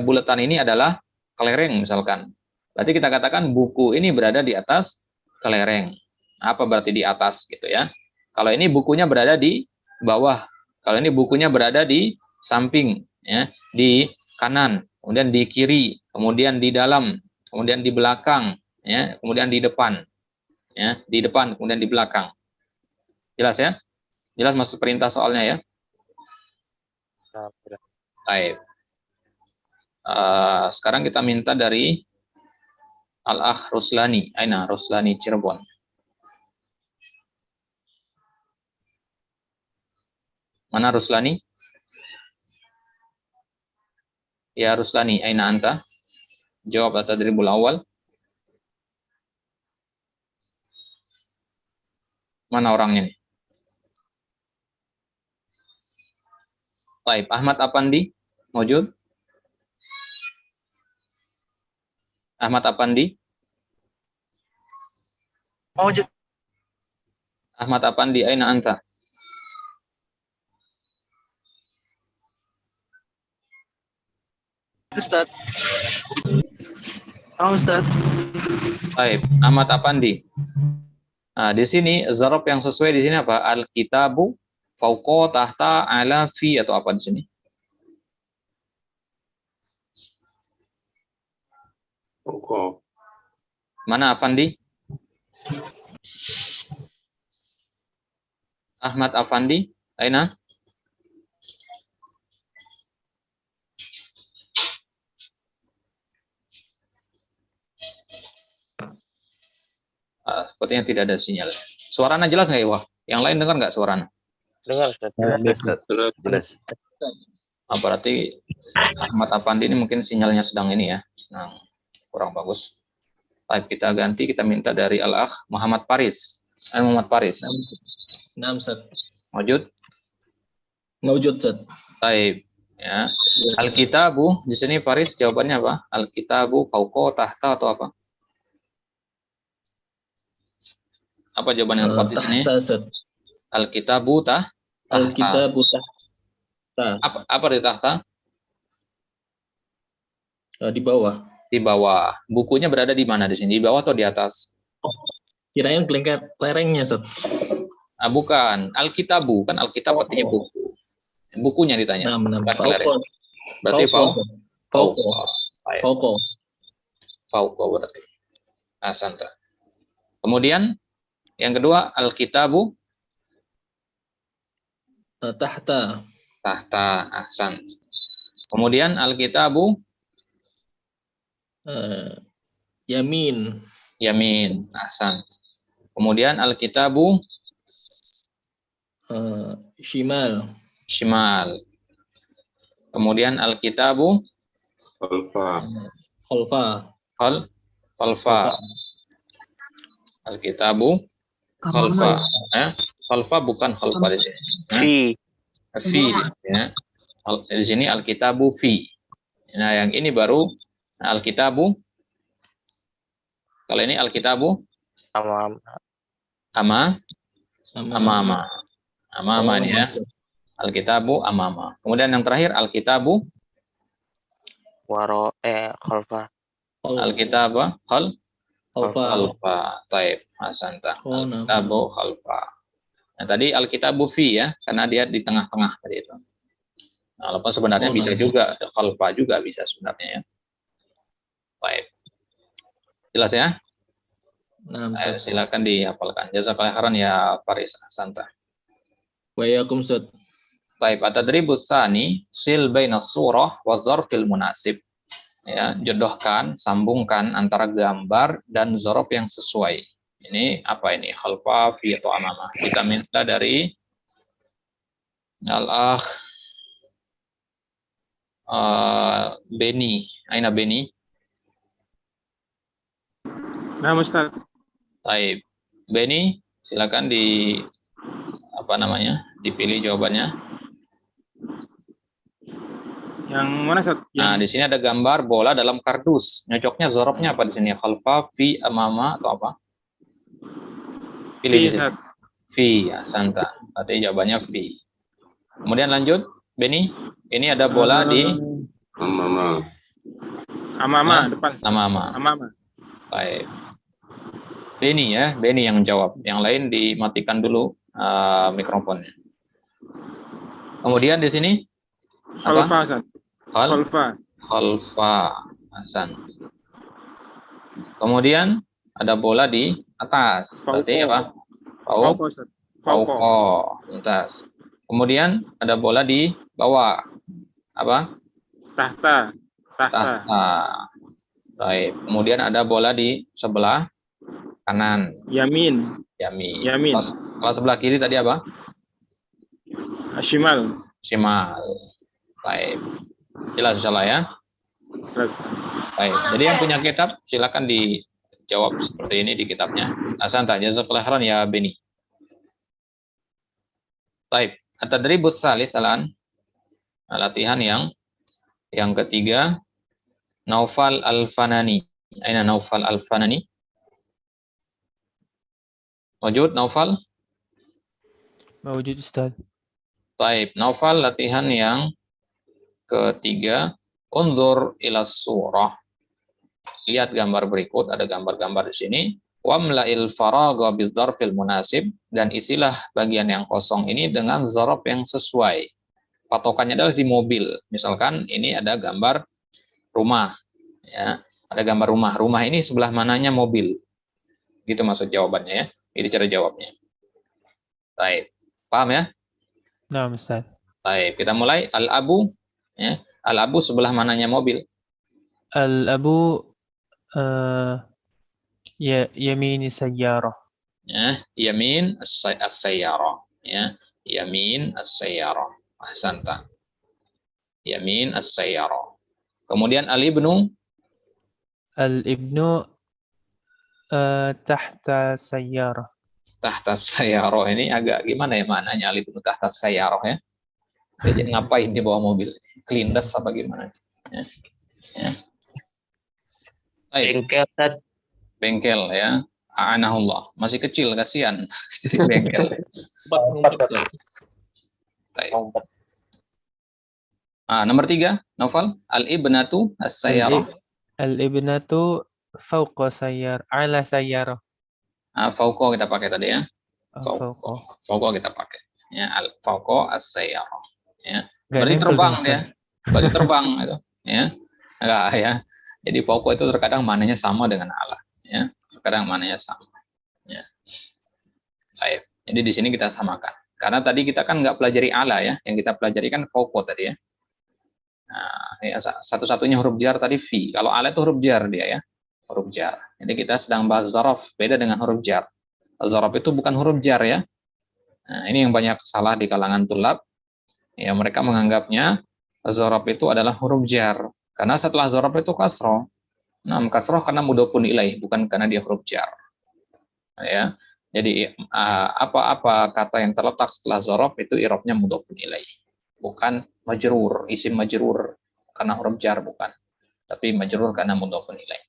buletan ini adalah kelereng misalkan. Berarti kita katakan buku ini berada di atas kelereng. Apa berarti di atas gitu ya? Kalau ini bukunya berada di bawah. Kalau ini bukunya berada di samping ya, di kanan, kemudian di kiri, kemudian di dalam, kemudian di belakang ya, kemudian di depan. Ya, di depan kemudian di belakang. Jelas ya? Jelas maksud perintah soalnya ya? Baik. Sekarang kita minta dari Al-Akh Ruslani. Aina Ruslani Cirebon. Mana Ruslani? Ya Ruslani, aina anta? Jawab at-tadribul awal. Mana orangnya nih? Baik, Ahmad Apandi, Mawjud? Ahmad Apandi?
Mawjud.
Ahmad Apandi, aina anta?
Ustaz. Ustaz.
Baik, Ahmad Apandi. Nah, di sini zaraf yang sesuai di sini apa? Al-kitabu fauqa tahta ala fi atau apa di sini?
Fauqa.
Mana Apandi? Ahmad Apandi, aina? Sepertinya tidak ada sinyal. Suaranya jelas nggak ya, Wah? Yang lain dengar nggak suaranya?
Dengar, Ustaz.
Jelas.
Berarti Ahmad Apandi ini mungkin sinyalnya sedang ini ya, sedang kurang bagus. Baik, kita ganti, kita minta dari Al-Akh Muhammad Paris. Muhammad Paris.
Nah, Ustaz.
Mawjud?
Mawjud, Ustaz.
Baik. Ya. Al-kitabu, di sini Paris jawabannya apa? Al-kitabu fauqa tahta atau apa? Apa jawaban yang tepat di sini? Al-kitabu tahta.
Al-kitabu tahta.
Apa di tahta?
Di bawah.
Di bawah. Bukunya berada di mana di sini? Di bawah atau di atas?
Kirain lerengnya, Ustaz.
Bukan. Al-kitabu, kan Alkitab artinya buku. Bukunya ditanya. Berarti fauqa berarti. Asanta. Kemudian yang kedua al-kitabu
tahta.
Ahsan. Kemudian al-kitabu
yamin.
Ahsan. Kemudian al-kitabu
shimal.
Kemudian al-kitabu khalfa. Al-kitabu khalfa. Khalfa bukan khalfa di sini. Fi ya. Di sini al-kitabu fi. Nah, yang ini baru al-kitabu. Kalau ini al-kitabu ama Amama. Amama
Oh,
ini ya. Alkitabu amama. Kemudian yang terakhir alkitabu
khalfa.
alkitab
Alfa.
khalfa. Taib. Hasanta.
Oh, nah.
Alkitabu khalfa. Nah, tadi alkitabu fi ya, karena dia di tengah-tengah tadi itu. Nah, walaupun sebenarnya
Oh,
bisa
nah.
juga khalfa juga bisa sebenarnya ya. Baik. Jelas ya?
Nah, Ustaz.
Silakan dihafalkan. Jazakallahu khairan ya Faris Hasanta.
Wa'alaikum Ustaz.
Baik, at-tadribus tsani sil baina surah wa dzarfil munasib. Ya, jodohkan, sambungkan antara gambar dan zorof yang sesuai. Ini apa ini? Khalfa, fi atau amamah. Kita minta dari al-akh Beni. Aina Beni?
Nah, Ustaz.
Baik. Beni, silakan dipilih jawabannya.
Yang mana, Ustaz?
Nah, di sini ada gambar bola dalam kardus. Nyocoknya zorofnya apa di sini? Khalfa, fi, amama, atau apa? Pilih di sini. Fi, ya, santa. Berarti jawabannya fi. Kemudian lanjut, Beni. Ini ada bola di
Amama, depan.
Amama.
Amama.
Baik. Beni ya, Beni yang jawab. Yang lain dimatikan dulu mikrofonnya. Kemudian di sini
Khalfa, Ustaz. Khalfa.
Hasan. Kemudian ada bola di atas. Berarti apa?
Fauqo, Ustaz.
Fauqo. Atas. Kemudian ada bola di bawah. Apa?
Tahta.
Baik. Kemudian ada bola di sebelah kanan.
Yamin.
Kalau sebelah kiri tadi apa?
Shimal.
Baik. Jelas insyaallah ya.
Selesai.
Baik. Jadi yang punya kitab silakan dijawab seperti ini di kitabnya. Asanta jazakallahu khairan ya Beni. Baik. At-tadribus salis salan. Latihan yang ketiga. Naufal Al-Fanani. Aina Naufal Al-Fanani? Wujud Naufal?
Mawujud Ustaz.
Baik, Naufal latihan yang ketiga. Unzur ila surah. Lihat gambar berikut, ada gambar-gambar di sini. Wamla'il faragha bidzarfil munasib, dan isilah bagian yang kosong ini dengan zarf yang sesuai. Patokannya adalah di mobil. Misalkan ini ada gambar rumah, ya, ada gambar rumah. Rumah ini sebelah mananya mobil. Gitu maksud jawabannya ya. Ini cara jawabnya. Baik, paham ya?
Nah, Ustaz.
Baik, kita mulai. Al-abu, ya. Al-abu sebelah mananya mobil?
Al-abu yamini sayyarah.
Ya, yamin as-sayyarah. Ya, yamin as-sayyarah. Ahsanta. Yamin as-sayyarah. Kemudian al-ibnu?
Al-ibnu tahta sayyarah.
Tahta sayyarah ini agak gimana ya maknanya al-ibnu tahta sayyarah ya? Jadi ngapain di bawah mobil? Kelindas apa gimana? Ya. Ya.
Bengkel,
Bengkel ya. A'anahullah. Masih kecil kasihan. Jadi bengkel. Nomor 3, Novel. Al-ibnatu as-sayyarah.
Al-ibnatu fawqa sayyarah. Ala sayyarah.
Fauqo kita pakai tadi ya.
Fawqa.
Fauqo kita pakai. Ya, al-fauqo as-sayyarah. Ya.
Gak
Berarti
nempel
terbang
dong,
dia. Berarti terbang itu, ya. Enggak ya. Jadi fauqo itu terkadang maknanya sama dengan ala, ya. Terkadang maknanya sama. Ya. Baik. Jadi di sini kita samakan. Karena tadi kita kan nggak pelajari ala ya. Yang kita pelajari kan fauqo tadi ya. Nah, ya, satu-satunya huruf jar tadi fi. Kalau ala itu huruf jar dia ya. Huruf jar. Jadi kita sedang bahas zaraf, beda dengan huruf jar. Zaraf itu bukan huruf jar ya. Nah, ini yang banyak salah di kalangan tulab. Ya, mereka menganggapnya zaraf itu adalah huruf jar. Karena setelah zaraf itu kasroh. Nah, kasroh karena mudhofun ilaih, bukan karena dia huruf jar. Ya. Jadi apa-apa kata yang terletak setelah zaraf itu i'rabnya mudhofun ilaih. Bukan majrur, isim majrur karena huruf jar bukan. Tapi majrur karena mudhofun ilaih.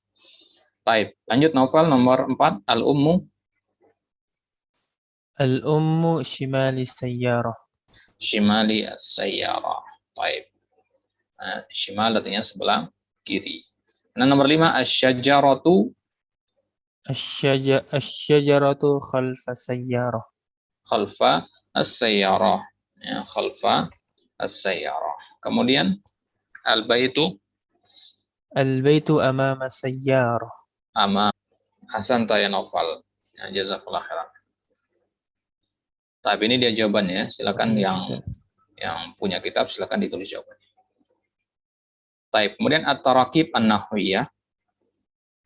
Baik, lanjut Novel nomor 4, al-ummu.
Al-ummu shimali sayyarah.
Shimali as-sayyarah. Baik. Nah, shimal artinya sebelah kiri. Nah, nomor 5 asy-syajaratu
Asy-syajaratu khalfa sayyarah.
khalfa as-sayyarah. Ya, khalfa as-sayyarah. Kemudian al-baitu
Al-baitu amama sayyarah.
ama Hasan ya Naufal. Ya, jazakallah khairan. Tapi ini dia jawabannya. Silakan
Iya,
yang
Ustaz.
punya kitab silakan ditulis jawabannya. Baik, kemudian at-tarakib an-nahwiyah.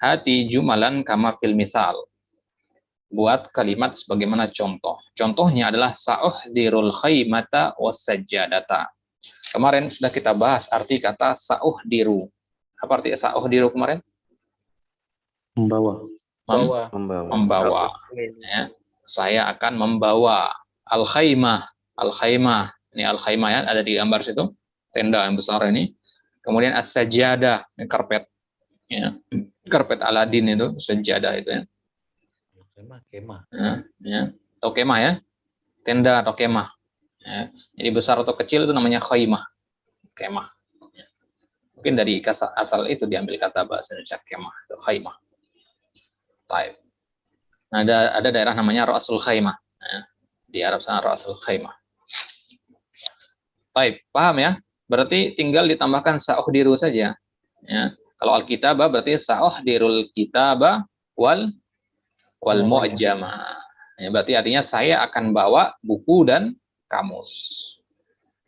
Hati jumalan kama fil misal. Buat kalimat sebagaimana contoh. Contohnya adalah sa'uhdirul khaymata was-sajjadata. Kemarin sudah kita bahas arti kata sa'uhdiru. Apa arti sa'uhdiru kemarin?
Membawa.
Bawa.
Membawa. Ya. Saya akan membawa al-khaymah. Al-khaymah. Ini al-khaymah ya, ada di gambar situ. Tenda yang besar ini. Kemudian as-sajjadah, ini karpet. Ya. Karpet Aladin itu, sajjadah itu ya.
Kemah.
Ya. Atau kemah ya. Tenda atau kemah. Ya. Jadi besar atau kecil itu namanya khaymah. Kemah. Ya. Mungkin dari asal itu diambil kata bahasa Indonesia kemah atau khaymah. Baik. Nah, ada daerah namanya Ra'sul Khaymah. Ya. Di Arab sana Ra'sul Khaymah. Baik, paham ya? Berarti tinggal ditambahkan sa'uhdiru saja. Ya. Kalau al-kitabah berarti sa'uhdirul kitabah wal mu'jama. Ya, berarti artinya saya akan bawa buku dan kamus.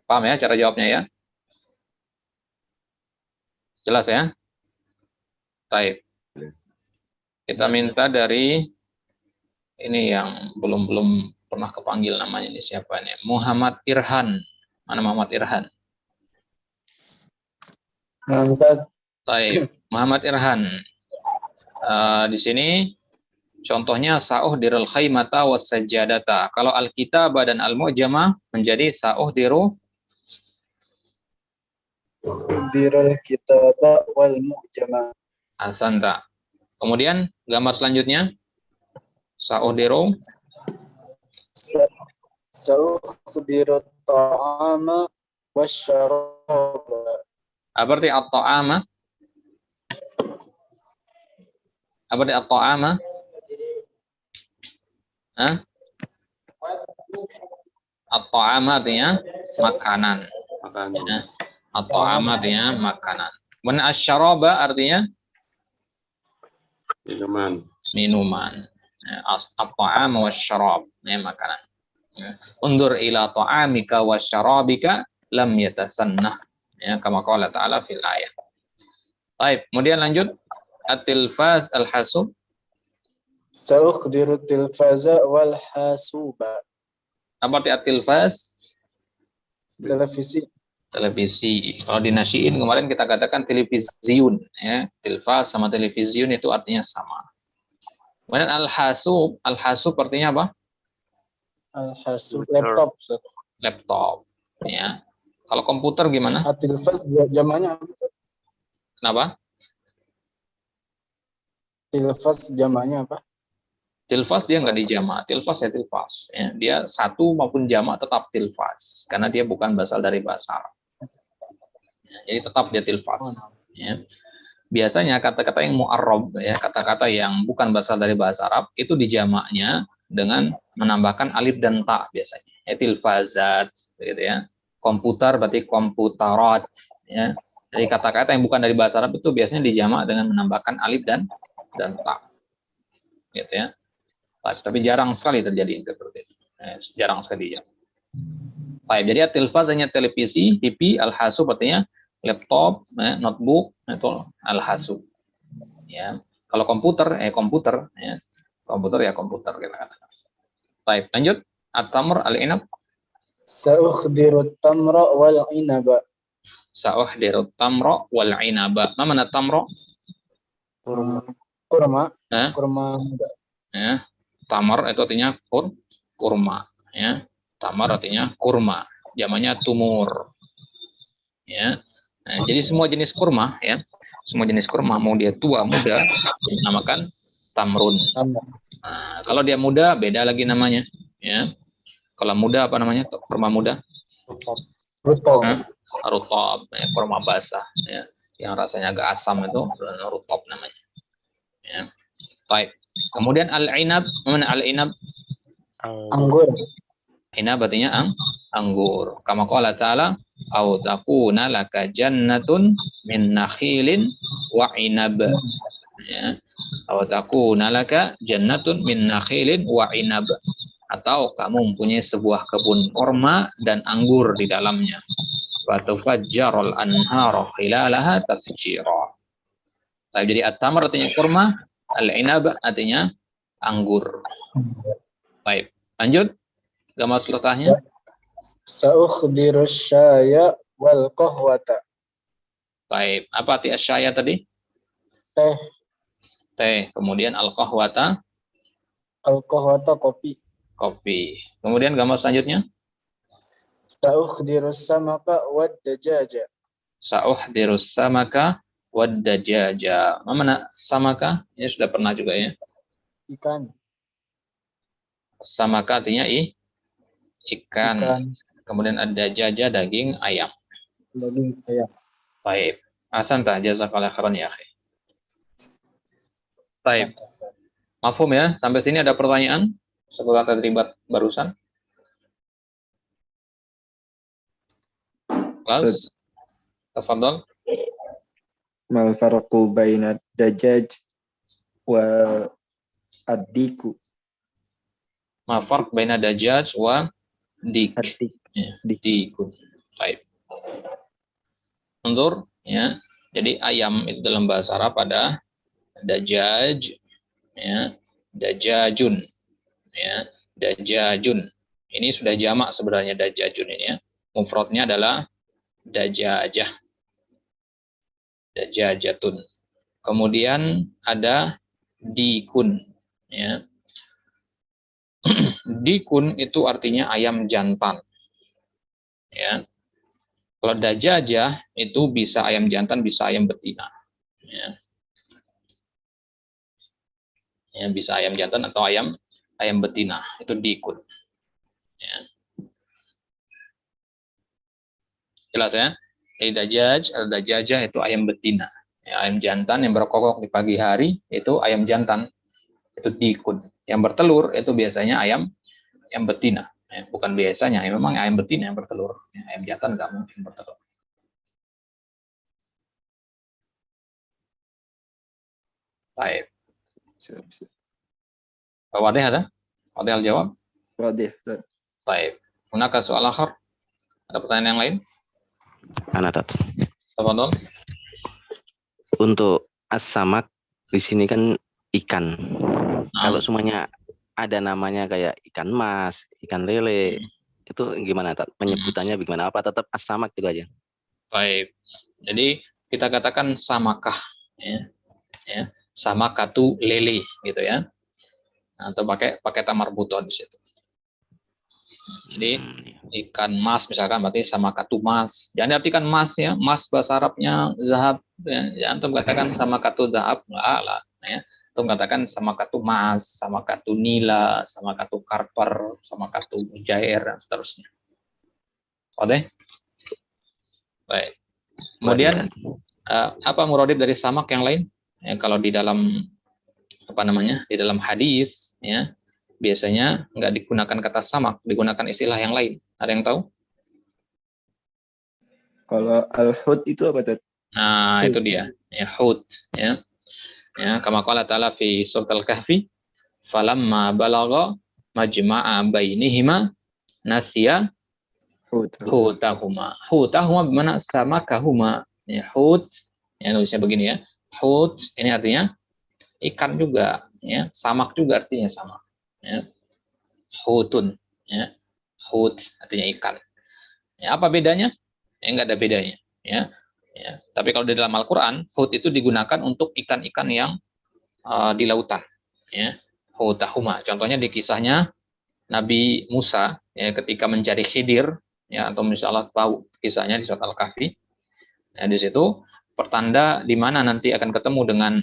Paham ya cara jawabnya ya? Jelas ya? Baik. Kita minta dari ini yang belum pernah kepanggil namanya ini siapa nih? Muhammad Irhan. Mana Muhammad Irhan? Baik, Muhammad Irhan. Di sini contohnya sa'uhdirul khaymata was sajjadata. Kalau al-kitabah dan al-mu'jamah menjadi sa'uhdiru
dirul kitabah wal mu'jamah.
Ahsanta. Kemudian gambar selanjutnya sa'uhdiru
Sa'ukhdiru ta'ama wasyaraba.
apa arti at-ta'ama? Apa arti at-ta'ama? Hah? At-ta'ama artinya makanan. Ya. At-ta'ama artinya makanan. Kemudian asy-syaraba artinya minuman. Ya, at-ta'ama wasyarab, ya, makanan. Ya. Undur ila ta'amika wasyarabika lam yatasannah. Ya, kama qala ta'ala fil ayat. Baik, kemudian lanjut at-tilfaz al-hasub.
Sa'ukhdiru tilfaza wal hasuba.
Apa arti at-tilfaz?
Televisi.
Televisi. Kalau di Nasyiin kemarin kita katakan televisiun, ya. Tilfaz sama televisiun itu artinya sama. Kemudian al-hasub artinya apa?
Al-hasub laptop.
Laptop, ya. Kalau komputer gimana?
At-tilfaz jamannya apa?
Kenapa?
Tilfaz jamannya apa?
Tilfaz dia nggak dijamak, tilfaz ya tilfaz. Ya, dia satu maupun jamak tetap tilfaz, karena dia bukan berasal dari bahasa Arab. Ya, jadi tetap dia tilfaz. Ya. Biasanya kata-kata yang mu'arrab, ya, kata-kata yang bukan berasal dari bahasa Arab, itu dijamaknya dengan menambahkan alif dan ta biasanya. Ya, tilfazat, gitu ya. Komputer berarti komputarat. Ya. Jadi kata-kata yang bukan dari bahasa Arab itu biasanya dijamak dengan menambahkan alif dan ta. Gitu ya. Tapi jarang sekali terjadi seperti itu. Jarang sekali ya. Baik, jadi tilfaz hanya televisi, TV, al-hasub artinya laptop, notebook, itu al-hasub. Ya. Kalau komputer, komputer, ya. Komputer ya komputer kita katakan. Baik, lanjut. At-tamr al-inab.
Sa'ukhdiru tamra wal inaba.
Sa'ukhdiru tamra wal inaba. Ma mana tamra?
Kurma.
Eh?
Kurma.
Ya. Tamar itu artinya kurma, ya. Tamar artinya kurma, jamannya tumur. Ya. Nah, jadi semua jenis kurma, ya. Semua jenis kurma mau dia tua muda dinamakan tamrun. Nah, kalau dia muda beda lagi namanya, ya. Kalau muda apa namanya? Kurma muda?
Rutob.
Rutob, ya, kurma basah, ya. Yang rasanya agak asam itu rutob namanya. Ya. Baik. Kemudian al-inab, mana al-inab?
Anggur.
Inab artinya anggur. Kama qala ta'ala, au takuna laka jannatun min nakhilin wa inab. Ya. Au takuna laka jannatun min nakhilin wa inab. Atau kamu mempunyai sebuah kebun kurma dan anggur di dalamnya. Wa tufajjarul anhara khilalaha tafjira. Jadi at-tamr artinya kurma, al-inab artinya anggur. Baik, lanjut. Gambar setelahnya.
Sa'ukhdiru syaya wal qahwata.
Baik, apa arti asyaya tadi?
Teh.
Teh. Kemudian al-qahwata.
Al-qahwata kopi.
Kopi. Kemudian gambar selanjutnya.
Sa'ukhdiru samaka wad dajaja.
Sa'uhdirus samaka wad dajaja. Mana samaka? Ini sudah pernah juga ya.
Ikan.
Samaka artinya ikan. Kemudian ada dajaja, daging ayam.
Daging ayam.
Baik. Ahsanta, jazakallahu khairan ya akhi. Baik. Mafhum ya? Sampai sini ada pertanyaan setelah terlibat barusan? Kelas? Tafadhol.
Mal farqu baina dajaj wa ad-diku.
Ma farq baina dajaj wa dik. Ya, dikun. Baik. Undur ya. Jadi ayam itu dalam bahasa Arab ada dajaj ya, dajajun ya, dajajun. Ini sudah jamak sebenarnya dajajun ini ya. Mufradnya adalah dajajah. Dajajatun. Kemudian ada dikun ya. Dikun itu artinya ayam jantan. Ya. Kalau dajajah itu bisa ayam jantan, bisa ayam betina. Ya. Ya, bisa ayam jantan atau ayam betina. Itu dikun. Ya. Jelas ya? Dajajah itu ayam betina. Ya, ayam jantan yang berkokok di pagi hari itu ayam jantan. Itu dikun. Yang bertelur itu biasanya ayam betina. Ya, bukan biasanya, memang ayam betina yang bertelur. Ya, ayam jantan nggak mungkin bertelur. Baik. Wadih ada? Wadih al-jawab?
Wadih.
Baik. Hunaka soal akhir? Ada pertanyaan yang lain?
Anatat.
Tafadhol.
Untuk as-samak di sini kan ikan. Kalau semuanya ada namanya kayak ikan mas, ikan lele, itu gimana Tat? Penyebutannya bagaimana? Apa tetap as-samak gitu aja?
Baik. Jadi kita katakan samakah ya. Ya, samakatu lele gitu ya. Atau pakai tamar buton di situ. Jadi ikan mas misalkan berarti samakatu mas. Jangan diartikan mas ya, mas bahasa Arabnya zahab ya. Antum katakan samakatu zahab lah ya. Antum katakan samakatu mas, samakatu nila, samakatu karper, samakatu mujair dan seterusnya. Oke? Baik. Kemudian apa muradif dari samak yang lain? Ya, kalau di dalam di dalam hadis ya biasanya nggak digunakan kata samak, digunakan istilah yang lain. Ada yang tahu?
Kalau al-hud itu apa tuh?
Nah, itu dia. Ya, hud ya. Ya, kama qala ta'ala fi surat al-kahfi, falamma balagha majma'a bainihima nasiya hutahuma. Hutahuma bermakna samakahuma. Ya, hut ya nulisnya begini ya. Hut ini artinya ikan juga ya, samak juga artinya sama. Ya. Hutun ya. Hut artinya ikan. Ya, apa bedanya? Ya, enggak ada bedanya ya. Ya. Tapi kalau di dalam Al-Qur'an, hut itu digunakan untuk ikan-ikan yang di lautan ya. Hutahuma. Contohnya di kisahnya Nabi Musa ya ketika mencari Khidir ya, atau misalnya tahu kisahnya di surat Al-Kahfi. Ya, di situ pertanda di mana nanti akan ketemu dengan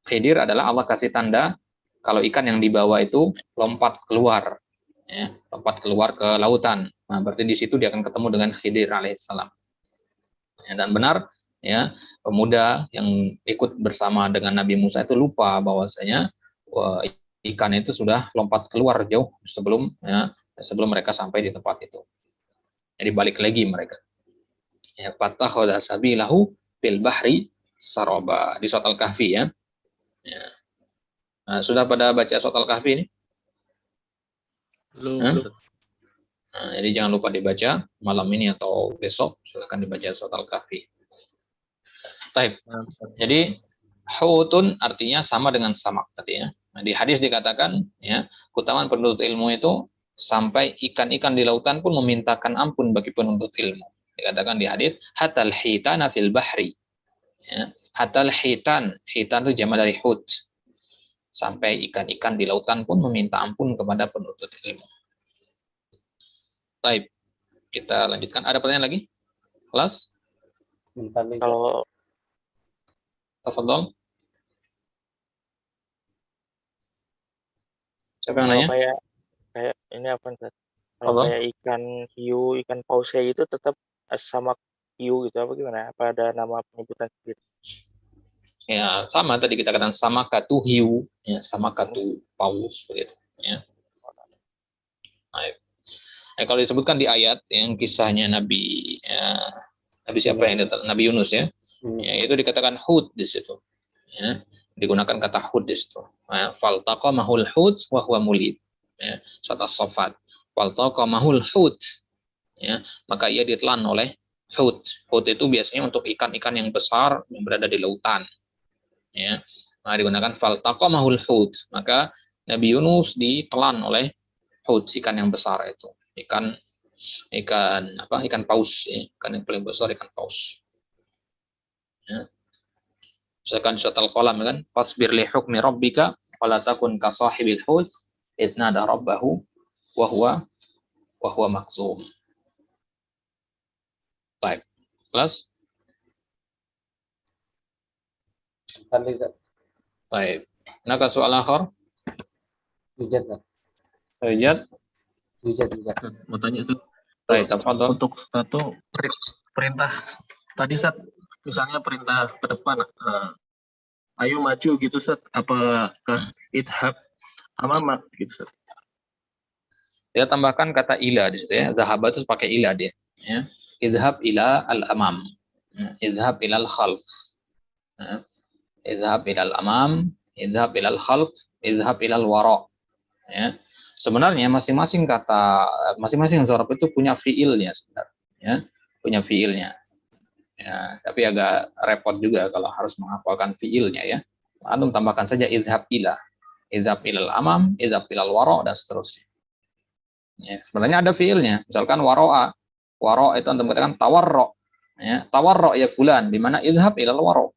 Khidir adalah Allah kasih tanda kalau ikan yang dibawa itu lompat keluar ya, lompat keluar ke lautan. Nah, berarti di situ dia akan ketemu dengan Khidir alaihissalam. Ya, dan benar, ya, pemuda yang ikut bersama dengan Nabi Musa itu lupa bahwasanya ikan itu sudah lompat keluar jauh sebelum mereka sampai di tempat itu. Jadi balik lagi mereka. Ya, fattakhadha sabilahu fil bahri saraba di surat Al-Kahfi ya. Ya. Nah, sudah pada baca surat Al-Kahfi ini?
Belum.
Nah, jadi jangan lupa dibaca malam ini atau besok, silakan dibaca surat Al-Kahfi. Baik. Jadi hutun artinya sama dengan samak tadi ya. Nah, di hadis dikatakan ya, keutamaan penuntut ilmu itu sampai ikan-ikan di lautan pun memintakan ampun bagi penuntut ilmu. Dikatakan di hadis hatal hitana fil bahri. Ya, hatal hitan itu jamak dari hut. Sampai ikan-ikan di lautan pun meminta ampun kepada penuntut ilmu. Baik, kita lanjutkan. Ada pertanyaan lagi? Kelas?
Kalau
tafadhol. Siapa yang
kalau
nanya?
kayak ini apa Ustaz? Kalau kayak ikan hiu, ikan paus kayak gitu tetap sama hiu gitu apa gimana? Apa ada nama penyebutan sendiri?
Ya, sama tadi kita katakan sama katu hiu, ya, sama katu paus begitu, ya. Nah, kalau disebutkan di ayat yang kisahnya Nabi siapa yang datang? Nabi Yunus ya. Ya, itu dikatakan hud di situ. Ya, digunakan kata hud di situ. Faltaqamahul hud wa huwa mulid. Ya, surat As-Saffat. Faltaqamahul hud. Ya, maka ia ditelan oleh hud. Hud itu biasanya untuk ikan-ikan yang besar yang berada di lautan. Ya, nah, digunakan faltaqamahul hud, maka Nabi Yunus ditelan oleh hud, ikan yang besar itu, ikan paus, ya, ikan yang paling besar, ikan paus. Ya. Misalkan surat Al-Qalam kan, fasbir li hukmi rabbika wala takun ka sahibil hud idh nada rabbahu wa huwa makzum. Baik, kelas. Baik. Naka soal akhir?
Yujad.
Mau tanya Ustaz.
Baik, tafadhol.
Untuk satu perintah tadi Ustaz, misalnya perintah ke depan, ayo maju gitu Ustaz, apakah idhab amamak gitu Ustaz?
Dia tambahkan kata ila di situ ya. Zahaba itu pakai ila dia. Ya. Idhab ila al-amam. Idhab ila al-khalf. Idhab ila al-amam, idhab ila al-khalf, idhab ila al-wara. Ya. Sebenarnya masing-masing zarf itu punya fiilnya sebenarnya. Ya. Punya fiilnya. Ya, tapi agak repot juga kalau harus menghafalkan fiilnya ya. Antum tambahkan saja idhab ila. Idhab ila al-amam, idhab ila al-wara dan seterusnya. Ya, sebenarnya ada fiilnya. Misalkan waro'a. Waro' itu antum katakan tawarro. Ya, tawarro ya fulan, di mana idhab ila al-wara.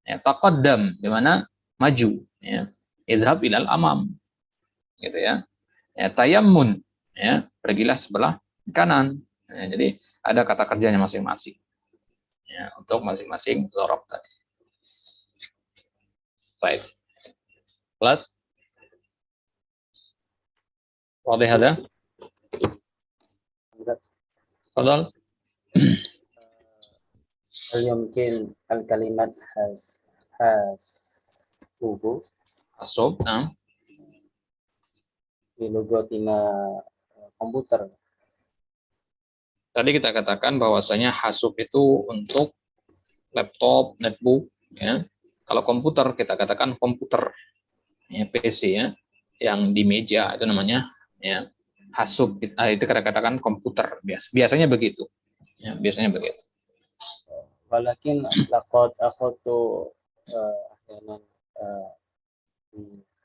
Ya, taqaddam, di mana maju. Ya, idhab ila al-amam. Gitu ya. Ya, tayammun, ya, pergilah sebelah kanan. Ya, jadi ada kata kerjanya masing-masing. Ya, untuk masing-masing dzaraf tadi. Baik. Kelas? Wadih ada? Fadhal.
Hal yumkin al-kalimat
hasub, nah.
Di logotina komputer.
Tadi kita katakan bahwasanya hasub itu untuk laptop, netbook, ya. Kalau komputer kita katakan komputer, ya, PC ya, yang di meja itu namanya ya hasub. Itu kita katakan komputer. Biasanya begitu. Ya, biasanya begitu.
Walakin laqad akhadtu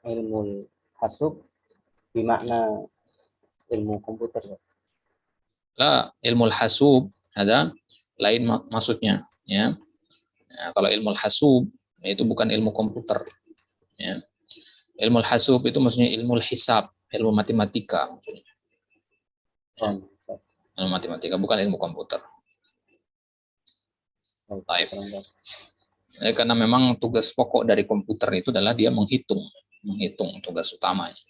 ilmu hasub bermakna ilmu komputer.
Lah, ilmu hasub ada lain maksudnya, ya. Nah, kalau ilmu hasub itu bukan ilmu komputer, ya. Ilmu hasub itu maksudnya ilmu hisab, ilmu matematika maksudnya. Ya. Ilmu matematika bukan ilmu komputer. Baik. Ya, karena memang tugas pokok dari komputer itu adalah dia menghitung tugas utamanya.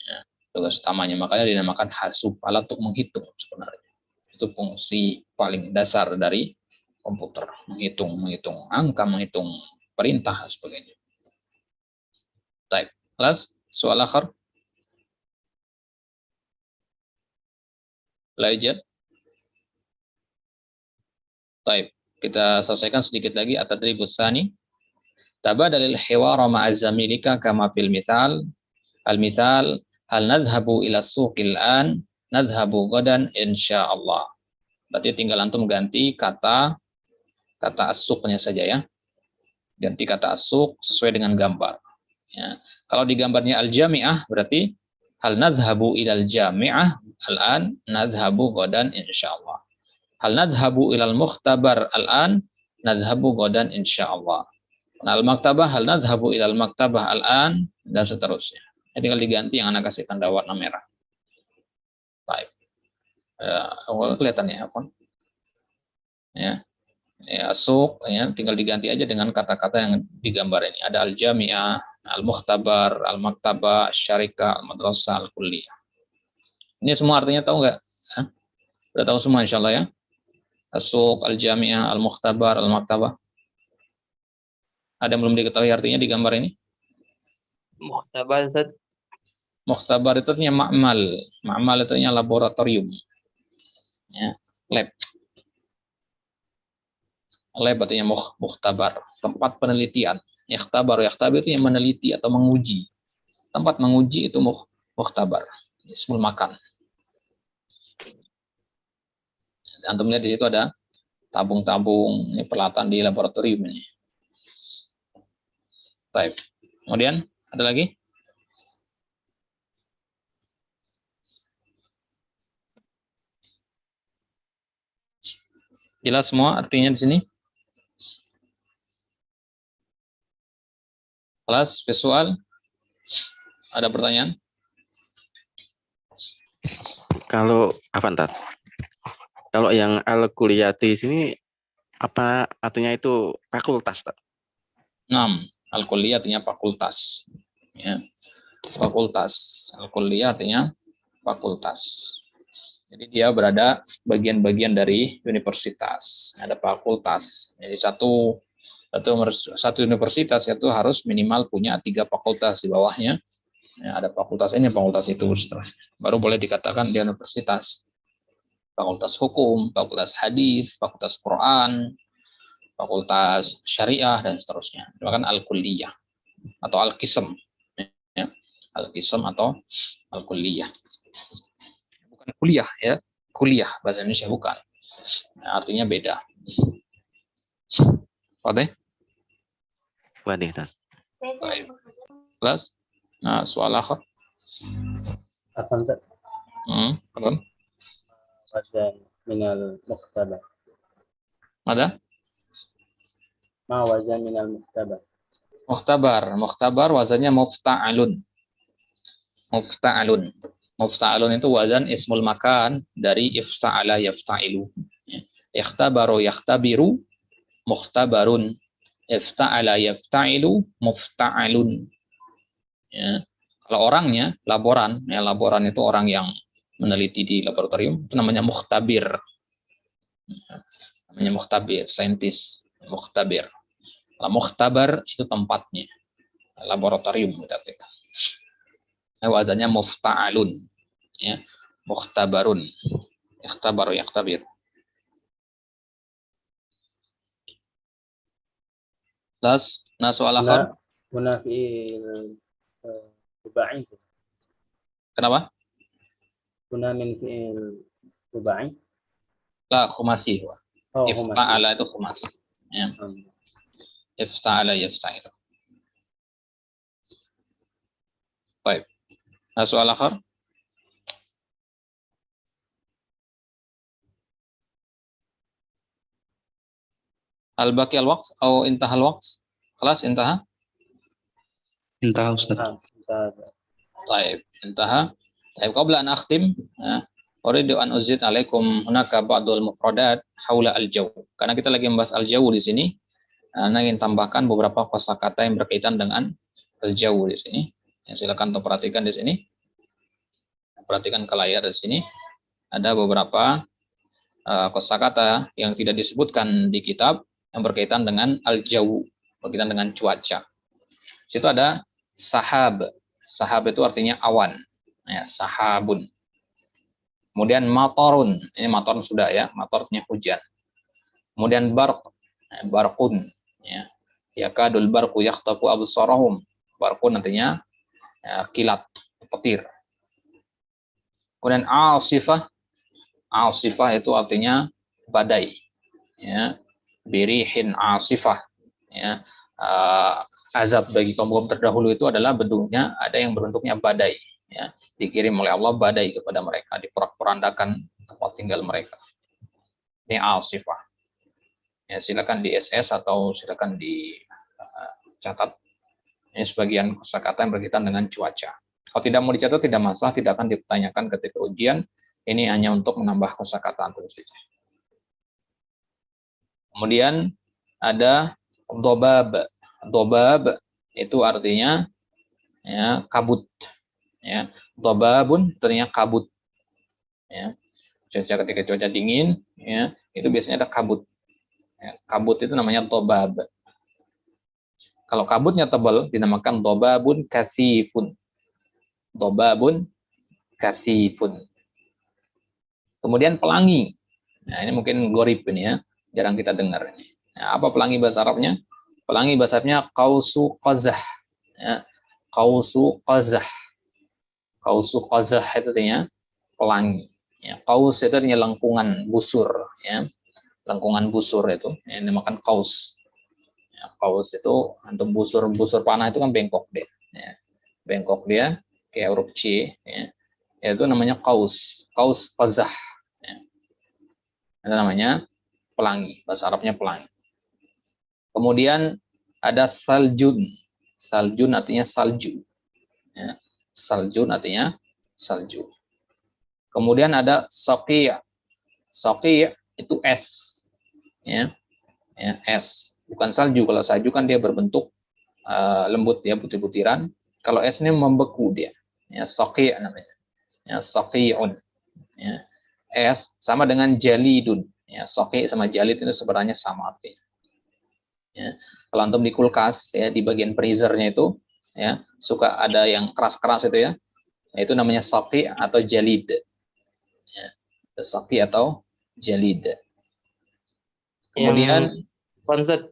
Ya. tugas utamanya. Makanya dinamakan hasub, alat untuk menghitung sebenarnya. Itu fungsi paling dasar dari komputer, menghitung angka, menghitung perintah dan sebagainya. Baik, kelas soal akhir. Lanjut. Baik, kita selesaikan sedikit lagi at-tadribus tsani. Tabadalil hiwara ma'a zamilika kama fil mithal. Al-mithal, hal nadhhabu ila suqil an, nadhhabu gadan insyaallah. Berarti tinggal antum ganti kata as-suqnya saja ya. Ganti kata as-suq sesuai dengan gambar. Ya. Kalau di gambarnya al-jami'ah berarti hal nadhhabu ilal jami'ah al-an, nadhhabu gadan insyaallah. Hal nadhhabu ilal mukhtabar al-an, nadhhabu gadan insyaallah. Al-maktabah, hal nadhhabu ilal maktabah al-an, dan seterusnya. Tinggal diganti yang anak kasih tanda warna merah. Baik. Kelihatan ya, Akon? Ya. Ya, suq, ya, tinggal diganti aja dengan kata-kata yang digambar ini. Ada al-jami'ah, al-mukhtabar, al-maktabah, syarikah, al-madrasah, al-kulliyah. Ini semua artinya tahu nggak? Udah tahu semua insya Allah ya? As-suq, al-jami'ah, al-mukhtabar, al-maktabah. Ada yang belum diketahui artinya di gambar ini?
Mukhtabar, Ustaz.
Mukhtabar itu artinya ma'mal. Ma'mal itu artinya laboratorium. Ya, lab. Lab artinya mukhtabar, tempat penelitian. Yakhtabar itu yang meneliti atau menguji. Tempat menguji itu mukhtabar. Ismul makan. Antum lihat di situ ada tabung-tabung, ini peralatan di laboratorium ini. Baik. Kemudian ada lagi? Jelas semua artinya di sini? Kelas visual? Ada pertanyaan?
Kalau apa ntar? Kalau yang al-kulliyati sini apa artinya itu fakultas, Tat?
6. Al-kulliyah artinya fakultas. Ya. Fakultas. Al-kulliyah artinya fakultas. Jadi dia berada bagian-bagian dari universitas. Ada fakultas. Jadi satu universitas itu harus minimal punya 3 fakultas di bawahnya. Ya, ada fakultas ini, fakultas itu, baru boleh dikatakan dia universitas. Fakultas hukum, fakultas hadis, fakultas Quran, fakultas syariah, dan seterusnya. Itu kan al-kulliyah atau al-qism. Ya. Al-qism atau al-kulliyah. Bukan kuliah ya, kuliah bahasa Indonesia bukan. Nah, artinya beda. Oke?
Waduh, Tat.
Baik. Kelas? Nah, soal akhir.
Apa Ustaz?
Pardon?
Wazan minal mukhtabar.
Ada?
Ma wazan minal mukhtabar.
Mukhtabar wazannya mufta'alun. Mufta'alun itu wazan ismul makan dari ifta'ala yafta'ilu. Yakhtabaru yakhtabiru mukhtabarun. Ifta'ala yafta'ilu mufta'alun. Ya. Kalau orangnya laboran, ya laboran itu orang yang meneliti di laboratorium, itu namanya mukhtabir. Namanya mukhtabir, saintis, mukhtabir. Kalau mukhtabar itu tempatnya, laboratorium diartikan. Wazannya mufta'alun, ya, mukhtabarun, yakhtabaru yakhtabir. Nah soal akhir.
Munafi'il ruba'i.
Kenapa?
Kuna min fi'il ruba'i.
La khumasi.
Oh,
ifta'ala itu khumasi. Ya. Ifta'ala yafta'ilu. Baik. Nah soal akhir. Al-baqi al-waqt atau intaha al-waqt? Kelas intaha?
Intaha Ustaz.
Baik, intaha. Baik, qabla an akhtim, uridu an uzid alaikum hunaka ba'dul mufradat haula al-jaw. Karena kita lagi membahas al-jaw di sini, ana ingin tambahkan beberapa kosakata yang berkaitan dengan al-jaw di sini. Silakan untuk perhatikan di sini. perhatikan ke layar di sini. Ada beberapa kosakata yang tidak disebutkan di kitab yang berkaitan dengan al-jawu, berkaitan dengan cuaca. Di situ ada sahab. Sahab itu artinya awan. Ya, sahabun. Kemudian matorun. Ini matorun sudah ya, mator artinya hujan. Kemudian barq, barqun. Ya, yakadul barqu yakhtafu absarahum. Barqun artinya ya, kilat, petir. Kemudian asifah. Asifah itu artinya badai. Ya, birihin asifah. Ya, azab bagi kaum terdahulu itu adalah bentuknya, ada yang berbentuknya badai. Ya, dikirim oleh Allah badai kepada mereka, diporak-porandakan tempat tinggal mereka. Ini asifah. Ya, silakan di SS atau silakan dicatat. Ini sebagian kosakata yang berkaitan dengan cuaca. Kalau tidak mau dicatat tidak masalah, tidak akan dipertanyakan ketika ujian. Ini hanya untuk menambah kosakata tentu saja. Kemudian ada dobab. Dobab itu artinya ya, kabut. Ya, dobabun artinya kabut. Ya, ketika cuaca dingin, ya, itu biasanya ada kabut. Ya, kabut itu namanya dobab. Kalau kabutnya tebal dinamakan dobabun kasifun. Dobabun kasifun. Kemudian pelangi. Nah, ini mungkin gorib ini ya, jarang kita dengar. Nah, apa pelangi bahasa Arabnya? Pelangi bahasa Arabnya qausu qazah. Ya, qausu qazah. Qausu qazah itu artinya pelangi. Ya, qaus itu artinya lengkungan busur. Ya, lengkungan busur itu yang dinamakan qaus. Ya, qaus itu untuk busur panah itu kan bengkok dia. Ya, bengkok dia kayak huruf C. Ya, itu namanya qaus. Qaus qazah. Itu namanya pelangi, bahasa Arabnya pelangi. Kemudian ada saljun. Saljun artinya salju. Ya, saljun artinya salju. Kemudian ada saqi'. Saqi' itu es. Ya, ya, es. Bukan salju. Kalau salju kan dia berbentuk lembut ya, butir-butiran. Kalau es ini membeku dia. Ya, saqi' namanya. Ya, saqi'un. Ya. Es sama dengan jalidun. Ya, soki sama jalid itu sebenarnya sama artinya. Ya. Kalau antum di kulkas ya, di bagian freezernya itu ya, suka ada yang keras-keras itu ya. Itu namanya soki atau jalid. Ya. Soki atau jalid. Kemudian
konsep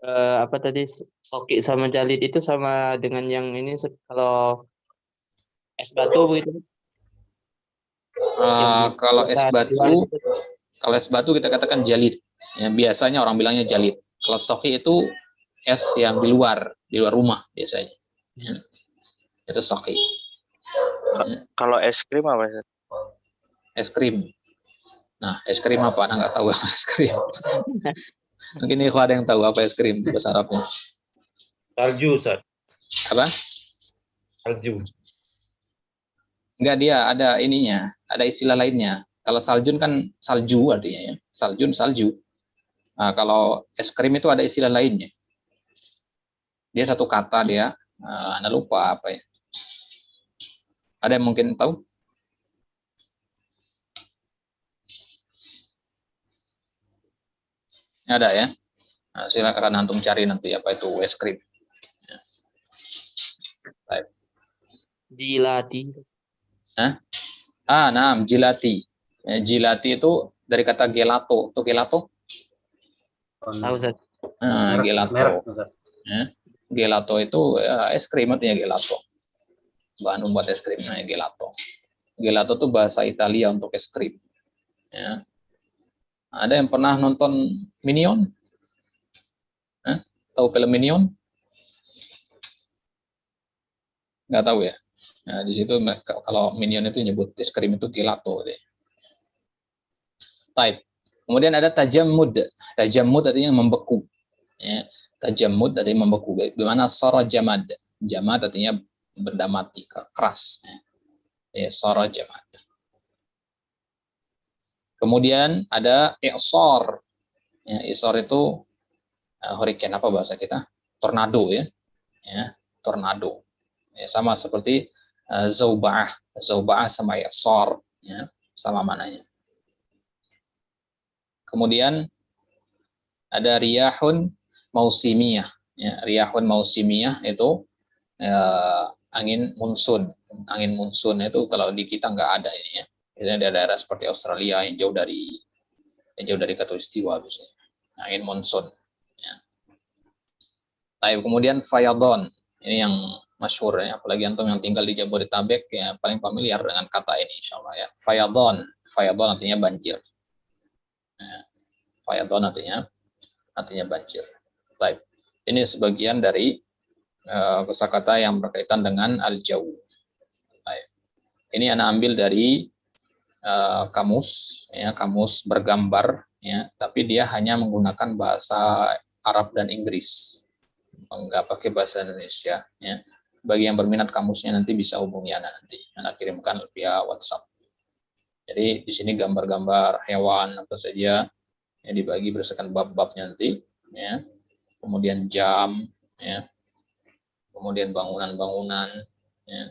apa
tadi soki sama jalid itu sama dengan yang ini kalau es batu begitu.
Kalau es batu kita katakan jalid. Ya, biasanya orang bilangnya jalid. Kalau soki itu es yang di luar rumah biasanya. Ya. Itu soki. Ya.
Kalau es krim apa?
Es krim. Nah, es krim apa? Anda nggak tahu es krim. Mungkin ini ada yang tahu apa es krim bahasa Arabnya.
Salju, Ustaz.
Apa?
Salju.
Enggak, dia ada ininya, ada istilah lainnya. Kalau saljun kan salju artinya ya. Saljun, salju. Nah, kalau es krim itu ada istilah lainnya. Dia satu kata dia, Anda lupa apa ya. Ada yang mungkin tahu? Ada ya. Nah, silakan antum cari nanti apa itu es krim. Ya. Baik.
Jilati.
Hah? Jilati. Ya, jilati itu dari kata gelato. Itu gelato?
Tahu, Ustaz.
Gelato. Ya. Gelato itu ya, es krim artinya gelato. Bahan membuat es krim namanya gelato. Gelato itu bahasa Italia untuk es krim. Ya. Ada yang pernah nonton Minion? Tahu film Minion? Nggak tahu ya? Nah, di situ kalau Minion itu nyebut es krim itu gelato deh. Baik. Kemudian ada tajammud. Tajammud artinya membeku. Ya, tajammud artinya membeku. Bagaimana sara jamad? Jamad artinya benda mati, keras. Ya, sara jamad. Kemudian ada i'sar. Ya, i'sar itu hurricane apa bahasa kita? Tornado ya. Ya, tornado. Ya, sama seperti zauba'ah. Zauba'ah sama i'sar, ya, sama mananya. Kemudian ada riyahun mausimiyah. Ya, riyahun mausimiyah itu angin monsun. Angin monsun itu kalau di kita nggak ada ini ya. Biasanya di daerah seperti Australia yang jauh dari khatulistiwa biasanya. Angin monsun. Ya. Kemudian fayadon. Ini yang masyhur ya, apalagi antum yang tinggal di Jabodetabek ya paling familiar dengan kata ini insyaallah ya. Fayadon. Fayadon artinya banjir. Ya. Fayadon artinya banjir. Baik. Ini sebagian dari kosakata yang berkaitan dengan al-jaw. Baik. Ini anak ambil dari kamus, ya, kamus bergambar, ya, tapi dia hanya menggunakan bahasa Arab dan Inggris, nggak pakai bahasa Indonesia. Ya. Bagi yang berminat kamusnya nanti bisa hubungi Ana nanti, Ana kirimkan via WhatsApp. Jadi di sini gambar-gambar hewan apa saja yang dibagi berdasarkan bab-babnya nanti, ya. Kemudian jam, ya. Kemudian bangunan-bangunan, ya.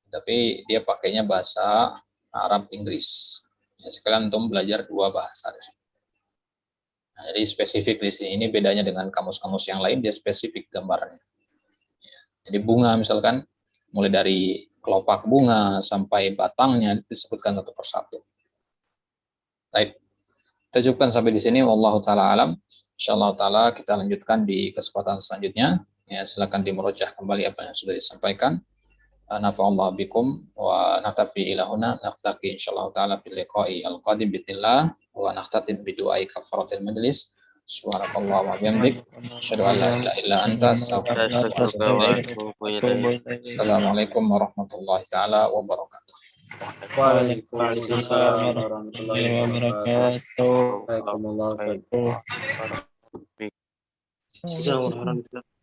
Tapi dia pakainya bahasa Arab Inggris. Ya, sekalian untuk belajar dua bahasa. Nah, jadi spesifik di sini. Ini bedanya dengan kamus-kamus yang lain, dia spesifik gambarnya. Ya, jadi bunga misalkan, mulai dari kelopak bunga sampai batangnya disebutkan satu persatu. Baik, kita cukupkan sampai di sini. Wallahu taala alam. Insyaallah taala kita lanjutkan di kesempatan selanjutnya. Ya, silakan dimurojah kembali apa yang sudah disampaikan. Nafa'allahu bikum wa naktafi ila huna, naktaki insyaallah taala fil liqa'i al-qadim bismillah wa naktatim bi du'ai kafaratil majlis. Subhanallahi wa bihamdik, asyhadu an la ilaha illa anta, astaghfiruka wa atubu ilaik. Assalamualaikum warahmatullahi taala wabarakatuh.
Waalaikumsalam warahmatullahi wabarakatuh.
Waalaikumsalam warahmatullahi wabarakatuh.